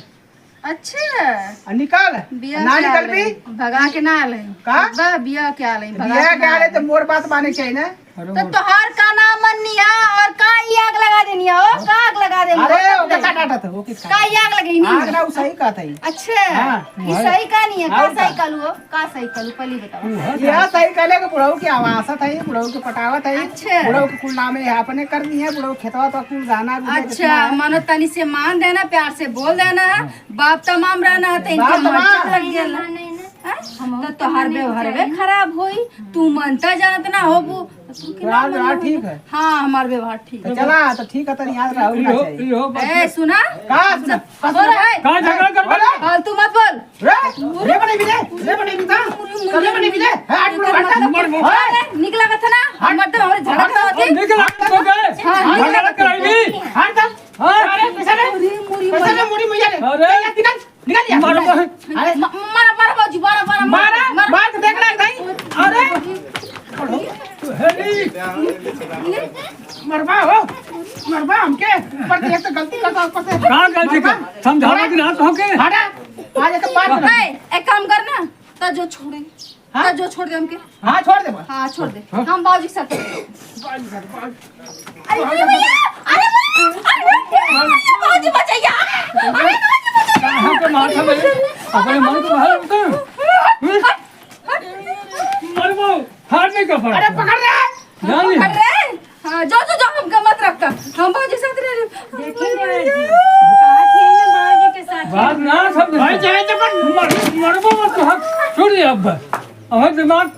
अच्छा
और निकल
बिया
ना
के
निकल
आले,
भी
भगा के ना आले
का?
बा बिया के आले भगा
बिया
के
के
ना
आले
आले
तो मोर बात माने चाहिए ना।
अरे
तो तोहार का नाम मन्निया और का ई आग लगा देनी हो का आग लगा देनी
अरे ओके काटा था वो किसका
का ई आग लगई
आग
नहीं
ना वो सही का था ये।
अच्छा
हाँ,
ई सही का नहीं है का
और का?
सही कलू हो का सही कलू पहले बताओ
यह सही कहले के बुढ़ऊ की आवासत है बुढ़ऊ के पटावत है
अच्छा।
बुढ़ऊ के कुल नामे अपने कर दी है बुढ़ऊ खेतवा तो कुल गाना गुना
अच्छा
जितना है।
मानो तनी से मान देना प्यार से बोल देना बाप तमाम रहना है तो इनके
बाप तमाम।
मर्जी लग गेल हाँ? तो तोहार व्यवहार खराब होई तू मनता जानत ना होबू तू के ना
व्यवहार
मनबू।
ठीक है।
हाँ हमार व्यवहार ठीक
तो
है
चला तो ठीक है तो याद रहो ना चाहिए
इहो
ए सुना
का सुना
हो रहा है
का झगड़ा कर
बोलो
फालतू मत बोल
रे बने भी था करे बने भी हट बुढ़ऊ हट
अरे, निकला का था ना हमर तो हमारे झगड़ा होती
निकल तो गए
हाँ,
झगड़ा कराई
हट तब
हां
अरे पैसा ले पैसा ले मुड़ी मुझे
अरे
निकल निकल यार
मारो
अरे
मारा मारा बाजू मारा
मारा बात देख रहा नहीं अरे
हेली
मरवा हो मरवा हमके पर ये तो गलती करता ऊपर से
का गलती कर समझाना कि ना तो के
हटा आज एक बात
ए, एक काम करना तो जो छोड़े
हाँ?
तो जो छोड़ दे हमके
हां छोड़ दे
हाँ छोड़ दे हम बाबूजी के साथ अरे भैया अरे बाबूजी बचाइए अरे
कहां पे माथा में अपने मन को बाहर उतर मरबो हाथ नहीं कर
अरे पकड़ रे
जानी
अरे हाँ जो जो जो हमका मत रखता हम बाबूजी के साथ रह रहे
देखिए देवर जी बात है ना बाबूजी के साथ
बात ना सब भाई चाहे तो मरबो मत हाथ छोड़ दे अब दिमाग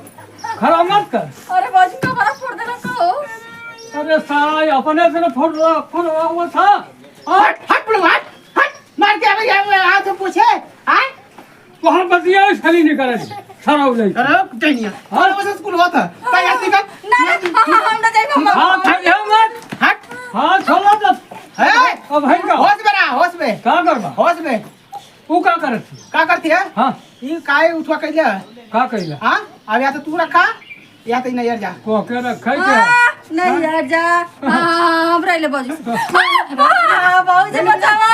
खराब मत कर
अरे बाबूजी का बड़ा फोड़ देना कहो
अरे साला अपने से फोड़ रहा हुआ था
हट हट बुढ़ऊ हट मार के अबे हाथ से पूछे हां
वहां बतिया खाली नहीं करे सारा हो जाए
अरे टेनिया और वो स्कूल हुआ था काय याद निकल
ना हम ना जाएंगे हम
हां खाइए मत
हट
हां छोड़ो तब
ए
अब है का
होश में रहा होश में
का करबा
होश में
तू का करत
का करती है
हां
ये काय उठवा कइले
का कइला
हां अब या तो तू रखा या तो नहीं यार जा
को के रखै के
नहीं यार जा हाँ हम रह ले बाबूजी हाँ बाबूजी बचावा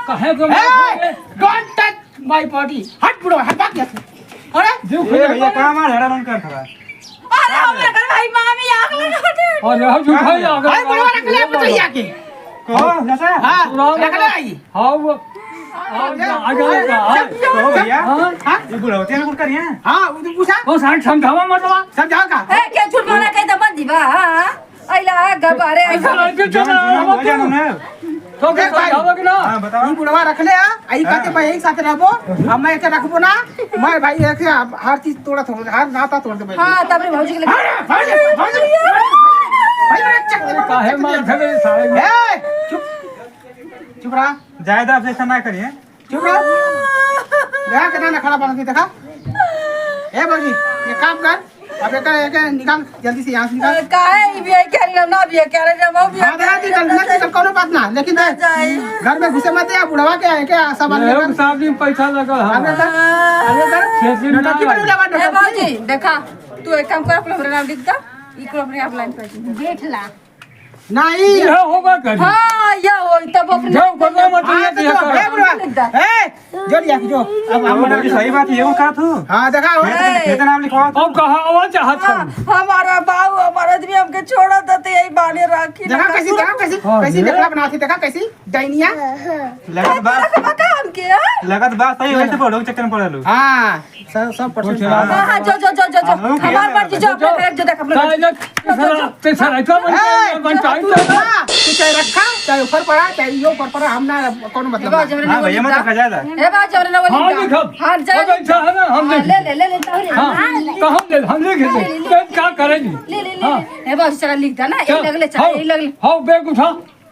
कहे को
ए डोंट टच माय बॉडी हट बुढ़ऊ हट भाग जा अरे
जो
ए भैया का मार हेड़ा मन कर थरा
अरे हमारे घर भाई मामी आग लगा दे
और यह झूठा ही आ
भाई बुढ़ऊ रख ले बचैया के
कहो जैसा
हां रख ले आई
हां वो आ जाएगा
कहो भैया
हां
ये बुढ़ौती में कुछ करिए
हां वो पूछा
वो साथ समझावा मत बा
समझाओ का
ए क्या झूठ बोला कहीं तो बंदी बा आइला गबारे
ऐसा लड़के
जान
चला
जान ना
तो के समझावा कि ना
हां बताओ
ई बुढ़वा रख ले आई कहते मैं एक साथ रहबो अब मैं के रखबो ना मैं भाई एक हर चीज तोड़त हो हर नाता तोड़ दे भाई
हाँ तब रे बाबूजी के लिए
भाई
काहे मार खले साले
ए चुप चुप रहा
ज्यादा आप ऐसा ना करिए
चुप रहा देखा कितना ना खड़ा बना देखा ए बाबूजी ये काम कर अब एक निकाल जल्दी से यहाँ से निकाल।
काहे भी क्या ना भी क्या रे जब भी
हाँ देखा निकल कोनो बात ना, लेकिन घर में घुसे मत या बुढ़वा के है क्या सब
लेकिन साहब जी पैसा लगा
अरे कर नोटकी बन लगा
ए बाजी देखा तू एक काम कर अपना नाम लिख दा इको अपने आप लाइन पे
देख ला
नहीं
यह होगा कर
हां या हो तब अपने
जाओ बदला मत
हाँ,
ये
तो ए बुढ़वा ए जो लिया जो अब
मतलब कि सही बात ये वो कहा तू
हाँ देखा
खेत नाम लिखवा
अब कहा आवाज चाहत
हमारा बाबू हमारा आदमी हमके छोड़ा था तो यही बाने राखी
देखा कैसी देखला बनाती देखा कैसी डाइनिया
लगत बात सही वैसे पढ़ो चक्कर में पढ़ लो।
हाँ सब परसेंट
हां जो हमार मर्जी जो अपने जो देख अपने
पैसा रहता बन चाहिए
तू चाहे रखा चाहे ऊपर पड़ा चाहे ये ऊपर पड़ा हम ना कौन मतलब
हां भैया मत रखा जाएगा।
ए बात जब ना
हाँ
बोली
लिखो
हां जा
अब ऐसा है ना हम
ले
हाँ तो हम लिख दे क्या करेंगे
ले ए बात चला लिख दा ना ये लगले चल ये लगले
हाँ बैग उठा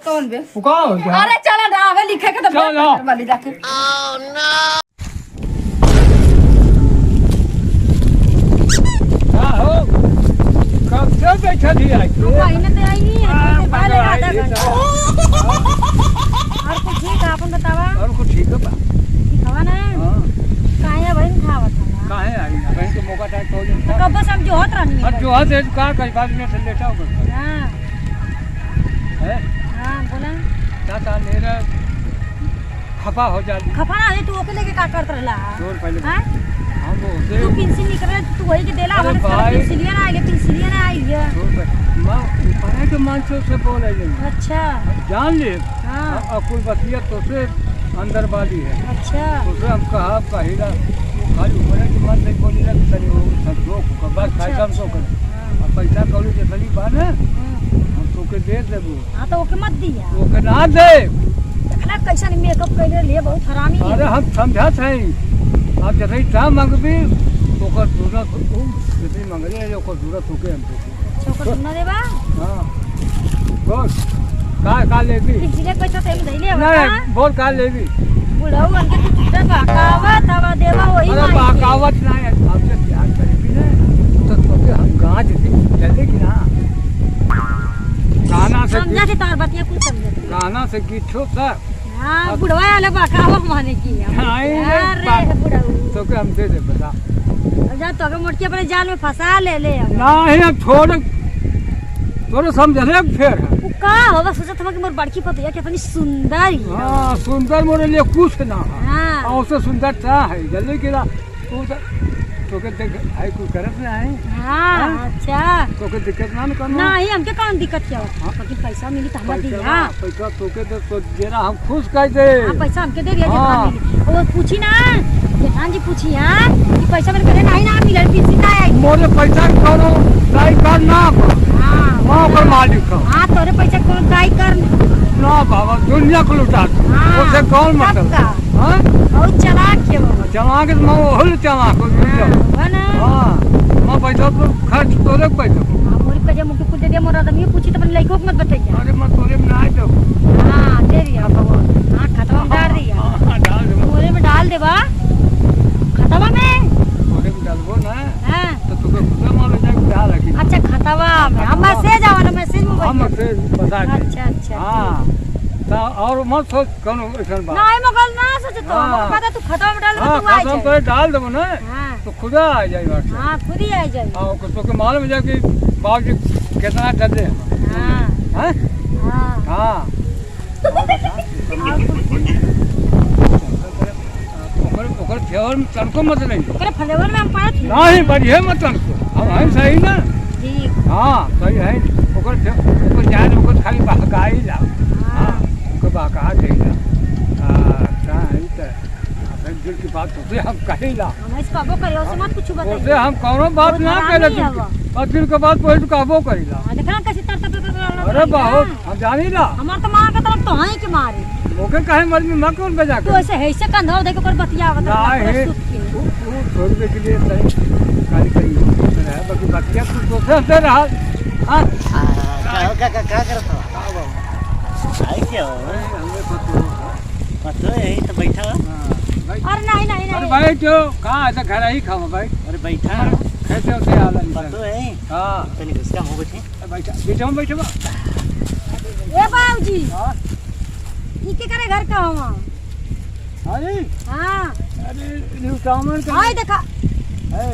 कौन बे
पुकार
अरे चला ना आवे लिखे के तो
चलो।
वाली जाके
हाँ हो कब से बैठा थी आई
महीने तो आई नहीं है पहले आधा घंटा और कुछ ठीक अपन बतावा
और कुछ ठीक है बा
खावा ना
हाँ
काहे बहन खावा था
काहे आई बहन के मौका टाइम तो
तो कब बस हम जो होत रहनी
और जो है का कई बात में से लेटा होगा
हां
है
हां बोला
चाचा मेरा खपा हो जाती
खपा ना है तू ओके लेके का करत रहला
जोर पहले
हां
हम वो से
तू पेंसिल निकले तू वही के देला
अरे
हमारे
भाई।
पेंसिलिया ना आएगा पेंसिलिया ना आएगा
जोर पे मां पढ़ाई के मानसों से बोल रही है
अच्छा
जान ले
हां
अकुल बतियत तो से अंदर वाली है
अच्छा
उसे हम कहा कहिला खाली ऊपर की बात नहीं बोली ना तनी वो संजोग का बात खाई हम तो कर अब पैसा कौड़ी के तनी बात है हम तो के दे देबो
हां तो ओके मत दिया
ओके ना दे
देखला कैसा नहीं मेकअप कइले ले बहुत हरामी है
अरे हम समझा छै आप जैसे ता मांगबी ओकर जरूरत हो जैसे मांगले है ओकर जरूरत होके हम तो
छोकर सुना देबा
हां बोल का लेबी
पेंसिलिया पैसा तेल धइले अब
नहीं बोल का लेबी
बुढ़ऊ अंके तू छुट्टा बाकावा तवा देवा वही
अरे
मांगे।
बाकावत ना है आपसे प्यार करेगी ना तो तोके हम गांज दे चले कि ना गाना से
समझा के तार बतिया कुछ समझे
गाना से गीत छो सर
हां बुढ़वा वाला बाकावा माने की
नहीं,
अरे बुढ़ऊ
तो के हम दे दे बता
अब जा तो मोटकी अपने जाल में फंसा ले अब
नहीं अब छोड़ तोरे समझ रे फिर
उ का होगा सोचत हम कि मोर बड़की पतिया कितनी सुंदर है
हाँ सुंदर मोरे लिए कुछ ना है
हां
और उससे सुंदर क्या है जल्दी किला तू तो के देख आई कुछ करत ना है
हां अच्छा
तो के दिक्कत ना करना
नहीं हमके कौन दिक्कत क्या बाकी पैसा मिली तो हमरा दिया
पैसा तो के तो जेना हम खुश कर दे
हां पैसा हमके दे दिया
हाँ।
जितना मिली वो पूछी ना जेठान जी पूछी हां कि पैसा मेरे करे नहीं ना मिलल पीसी ना आई
मोरे पैसा करो दाई कर ना
हां
वहाँ पर मालिक का
हां तोरे पैसा कौन दाई कर
ना बाबा दुनिया को लुटा
हाँ,
उसे कौन मतलब
सबका।
हाँ
बहुत चालाक है वो
चला के मैं होल चला को
है ना
हाँ मैं पैसा तो खर्च तोरे पैसा
हां मोरी पैसा मुके कुछ दे दिया मोर आदमी पूछी तो अपन लइको के मत बताइए
अरे मैं तोरे में ना दो
हां दे दिया हां खतवा में डाल दिया
हाँ डाल दो
मोरे में डाल देबा खतवा में
तोरे में डालबो ना
हां
तो तुके खुदा मालूम जाए डाल रखी
अच्छा खतवा में हम मैसेज आवा ना मैसेज में
हम
बताइए
से बता दे
अच्छा अच्छा
हाँ तो और मत सोच कौन ऐसा बात
नहीं मगल ना सोच तो
हाँ।
हमको पता तू खतवा में डाल
हाँ
तो आ
कसम
जाए
तोरे डाल देबो ना
हां
तो खुदा आ जाए बात
हां खुद ही आ जाए
हाँ तो मालूम जाए कि बाबूजी कितना डर दे
हां
हाँ
हां
हाँ ओकर फेवर में तनको मत नहीं
ओकरे फ्लेवर में हम पाए थे
नहीं बढ़िया मत तनको हम हैं सही ना
ठीक
हाँ सही है ओकर जान ओकर खाली बहकाई ला हाँ ओकर बहका देला क्या है तो अपन दिल की बात होते हम कहिला
हम इस पाबो करे उसे मत कुछ
ओसे
बताइए
हम कौनो बात ना
हरामी
करे
हवा।
और दिल के बात पहले तो कहबो करिला
देखना कैसे तर
अरे बहुत हम जानीला
हमार तो मां का तरफ तो है के मारे
ओके काहे मर्जी ना कौन बजा
तू
कर
ऐसे हैसे कंधा देख कर बतिया
नहीं वो छोड़ दे के लिए सही काली कही है बाकी बतिया कुछ दूसरा से रहा हां
क्या करत हो आई क्या हो
हमें
पतो यही तो बैठा हो
अरे नहीं नहीं
अरे
नहीं
भाई जो कहाँ ऐसा घर ही खाओ भाई
अरे बैठा
कैसे होते हाल है
तो है
हाँ
तनी इसका हो बैठे
बैठा बीच में बैठे बा
ए बाबूजी
हाँ
ई के करे घर का हुआ
अरे
हां
अरे न्यू टाउन का
हाय देखा
है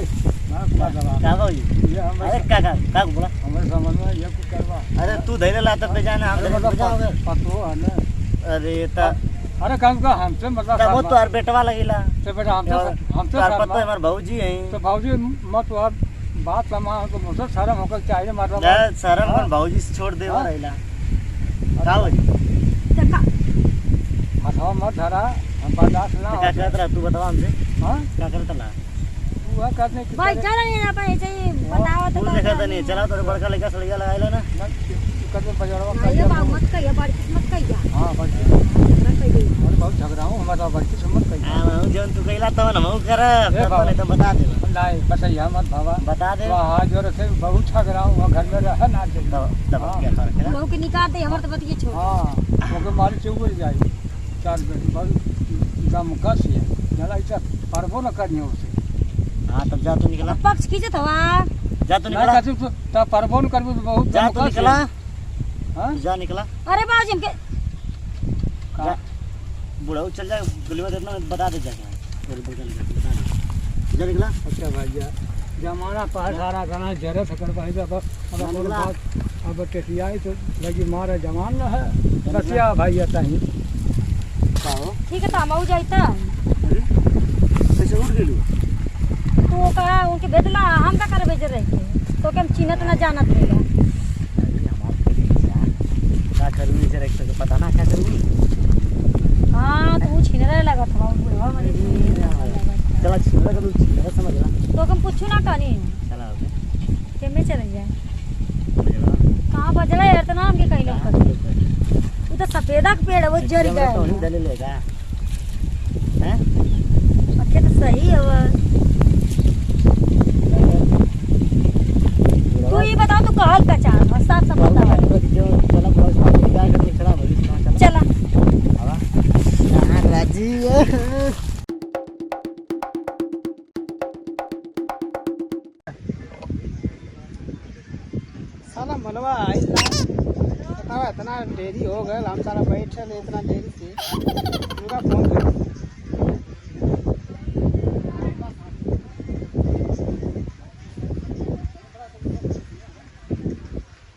ना दवा
का भाई
ये
अरे का बोला
हमारे समझ में ये कुछ करवा
अरे तू धैर्य ला तब पे जाना हम
मतलब
जाओगे
पतो है ना
अरे ता
अरे काम का हमसे मतलब
वो तो यार बेटवा लगेला
तो बेटा हमसे
यार पता है हमारे भाऊजी हैं
तो भाजी मत आप बात समा तो मुझे सारा मौका चाहिए मार रहा
यार सारा मन भाऊजी से छोड़ दे और आइला का भाई
देखा
हथवा मत धरा हम बर्दाश्त ना
क्या करत रहा तू बतावा हमसे
हां
क्या करत रहा
तू है करने की
भाई चल नहीं ना पे चाहिए बताओ तो
फूल देखा नहीं चला तो बड़का लड़का सड़िया लगाइला ना
करने बजरवा
ये बाबू मत कहिया बड़ी किस्मत कहिया
हां बस
ना कहिए
और बहुत झगड़ा हूं हमारा बच्ची समझ कही
हां जौन तू कइला तो ना हम कर नहीं तो बता दे
नहीं बस यह मत भावा
बता दे
वहां जो रखे बहुत झगड़ा हूं घर में रह ना चाहिए
तब क्या कर
बहू के निकाल दे हमर तो बतिए छोड़
हां ओके मारी चौबल जाए चार बेटी बहुत गम कस है जला ऐसा परबो न करनी उसे
हां तब जा तू निकला
पक्ष खींचत हवा
जा तू
ना
निकला
कहते तो परबो न करबो बहुत
जा तू निकला
हां
जा निकला
अरे बाबूजी हमके
जा बुढ़ाऊ चल जा गली में देखना बता दे जाके तेरे बगल में बता दे जा निकला
अच्छा भैया जमाना पास सारा गाना जरे सकड़ भाई अब अब टेटियाई तो लगी मारे जमान न है बसिया भाई आता ही
का हो
ठीक है तो हम जाइता
कैसे उठ गेलू
तो का उनके बेदला हम का करे बेच रहे थे तो के हम चिन्हत ना जानत रहेगा
क्या करूँगी जरा एक तो पता ना क्या करूँगी
हां तू छीन रहे लगा था बुढ़वा मने
चला छिंदा कर छिंदा समझ ला
तो हम पूछू ना कनी
चला ओके
के में चल जाए कहां बजला यार तो नाम के कहीं लोग कर वो तो सफेदा का पेड़ है वो जर गया
तो नहीं दले लेगा हैं
अच्छे तो सही है वो तू ये बता तू कहल का चाह और साफ साफ बता
जो चला बड़ा साथ क्या करके खड़ा भाई
चला
हवा कहां राजी
साला मनवा आई बताओ इतना देरी हो गया हम सारा बैठे ले इतना देरी से पूरा फोन कर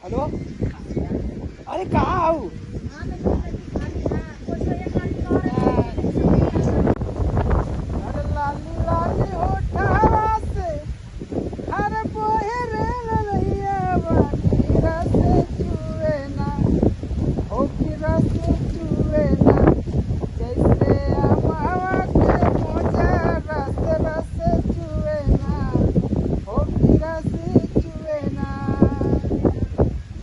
हेलो अरे कहाँ आऊ अरे लाली लाली होठवा से हर पोहे रे ललैया बानी रस चुए ना हो की रस चुए ना जैसे अमावा के मोजा रस रस चुए ना हो की रस चुए ना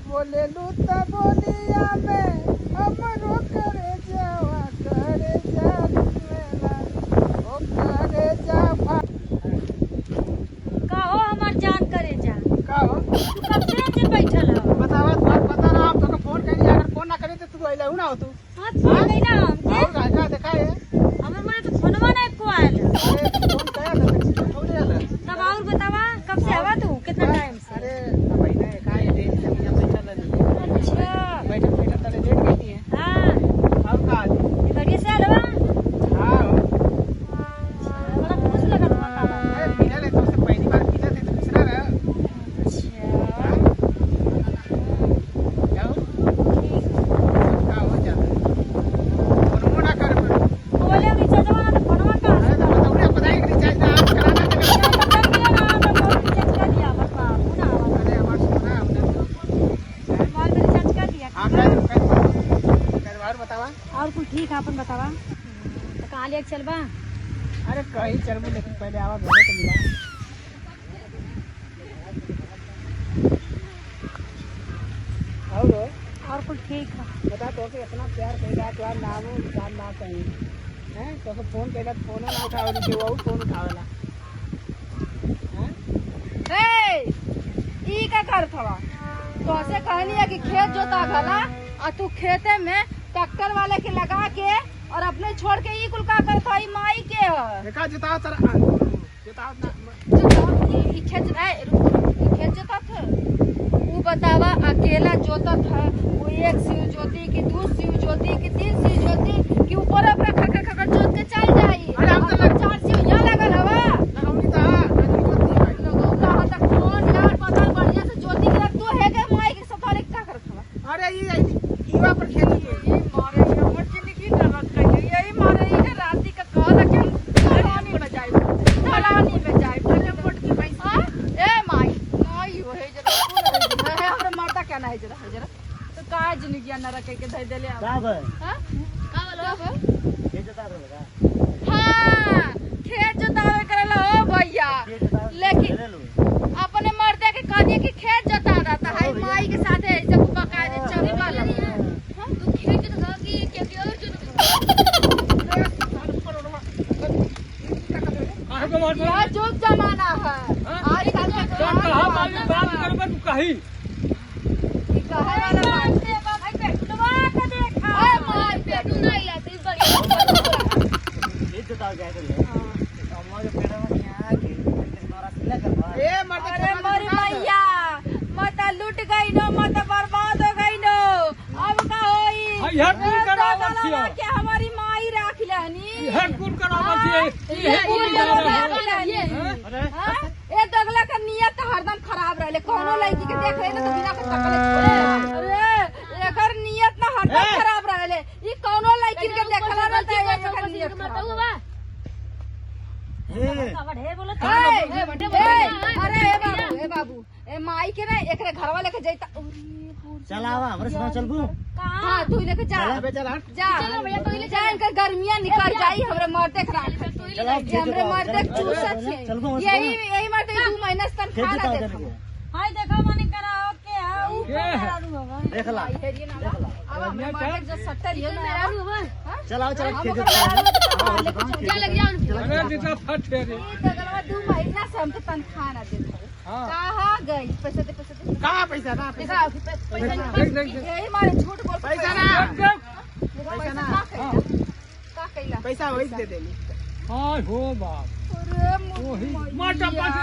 बोले लूता बोलिया में हमरो करे जावा करे जा चुएला ओ करे जा
का हो हमार जान करे जा
का हो
तू कब से जे बैठल हो
बतावा बात बता ना हम तो फोन करी अगर फोन ना करे तो तू आइला ना हो तू
हां तू नहीं ना हमके
और का देखा है
हमर मने तो फोनवा ना एको आयल
अरे फोन कया था थोड़ी आला
तब और बतावा कब से आवा तू कितना टाइम से
अरे भाई ना का ये देरी से हम बैठा रही
अच्छा
बैठा बैठा तले लेट गई है
हां
और का
ये गाड़ी से आलवा
हां
बड़ा खुश लगा था
अरे पीला ले तो से पहली बार पीला थे तो दूसरा रहा
अच्छा
जाओ का हो जाता फोन ना कर
बोले रिचार्ज वाला तो फोनवा का
अरे तो बताओ ना बताइए कि रिचार्ज आप कराना अरे हमार सुना हमने आप कर बतावा
और कुछ ठीक है अपन बतावा तो कहाँ ले चलबा
अरे कहीं चलबू लेकिन पहले आवा घरे तो मिला
और कुछ ठीक है
बता तो कि इतना प्यार करेगा तो यार नामो निकाल ना कहीं हैं तो फोन करेगा तो फोन ना उठावे नहीं वो फोन उठावेला हैं
ई का करत हवा तो ऐसे कहनी है कि खेत जोता भला और तू खेते में ट्रैक्टर वाले के लगा के और अपने छोड़ के ई कुल का करत हई माई के ह
देखा जिताओ तेरा जिताओ ना
ई खेत जोता था वो बतावा अकेला जोता था वो एक सिर जोती कि दो सिर जोती कि तीन सिर जोती कि ऊपर अपना खकर खकर जोत के चल जाई।
अरे हम तो
अब 4 सिर यहाँ लगल हवा
लगावनी था नदी जोती
लोगों कहा तक कौन यार पता बढ़िया से जोती के तू है के माई के सफारी का करत हवा।
अरे ये ईवा पर खेती है
ये मारे हमर जिंदगी नरक कइले यही मारे ये राती का कहला कि धरानी बजाई अरे मोट की पैसा ए माई माई हो है जरा है हमरा मरता क्या नहीं जरा तो का जिंदगी नरक के धइ देले
साहब
हां का बोलो
ये जता रहेगा
हां खेत जोतावे करला हो भैया लेकिन अपने मर्दे के कह दिए कि खेत जोता रहता है माई के साथ है जब बकायदे चली वाला हां तू खेत जोता कि खेती और
काहे को मारता
यह जुग जमाना है आजकल के
तो कहा मालूम बात करबा तू कही
कहे वाला बात से भाई पेटवा का देखा ओए मार पेटू नहीं लाती बड़ी
ये जता गया तो हमारे पेड़ में यहां के मारा सिला करवा
ए मर्द
अरे मोरी मैया मत लूट गई नो मत बर्बाद हो गई नो अब का होई
यह कुल करावत छियो
के हमारी माई राख लेनी
यह कुल करावत छियो
ये कुल
यह
लेनी ए दगला का नियत तो हरदम खराब रहले कोनो लड़की के देख रहे ना तो बिना के तकले छोड़े अरे एकर नियत ना हरदम खराब रहले ई कोनो लड़की के देखला ना तो एकर नियत खराब अरे ए बाबू ए माई के ना एकरे घरवा लेके जइता
चलावा हमरे साथ चलबू
हां तू लेके जा जा चलो भैया तू ले जा इनका गर्मियां निकल जाई हमरे मर्दे के राख हमरे मर्दे चूसा छे यही मर्दे 2 महीना से तनखा ना देखो हाय देखो माने कराओ के ऊ करारू बाबा
देख ला
अब हमरे मर्दे जो 70 है ना
चलाओ
क्या
खेत
लग जाओ
अरे बेटा फट रे
दगलवा 2 महीना से हमके तनखा ना देत कहाँ गई पैसा दे
कहाँ पैसा ना
पैसा
देख
यही मारे झूठ बोल
पैसा ना
पैसा ना का कैला
पैसा वही दे देनी
हाय हो बाप
अरे
ओही माटा पास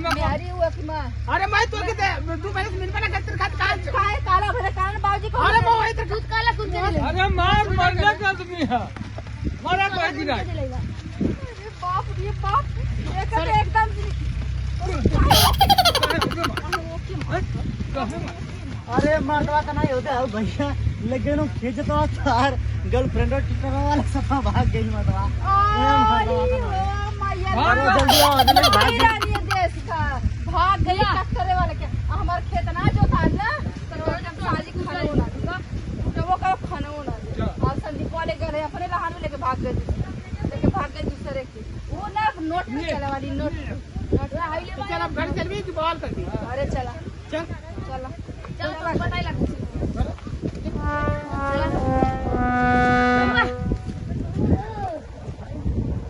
मेरी हुआ कि मां
अरे मैं तो के 2 महीने से मिल बना कर खात
काहे काला भरे कान बाबूजी को
अरे वो वही तो
दूध काला कुन दे
अरे मार मरने का आदमी है मारा कोई दिन
अरे बाप रे बाप एकर एकदम
अरे मर्दवा का नहीं होता है भैया लेकिन वो खेत तो तार गर्लफ्रेंड और टिकट वाला सफा भाग गई मर्दवा जल्दी आओ आदमी भाग
गई देश का भाग गई टक्करे वाले के हमार खेत ना जो था ना तो जब शादी खाना होना था तो वो करो खाना होना और संदीप वाले गए अपने लहान लेके भाग गए दूसरे की वो ना नोट में चला वाली नोट
चल अब घर चलबी कि बॉल कर दी
अरे चला
चल
चला बताई लग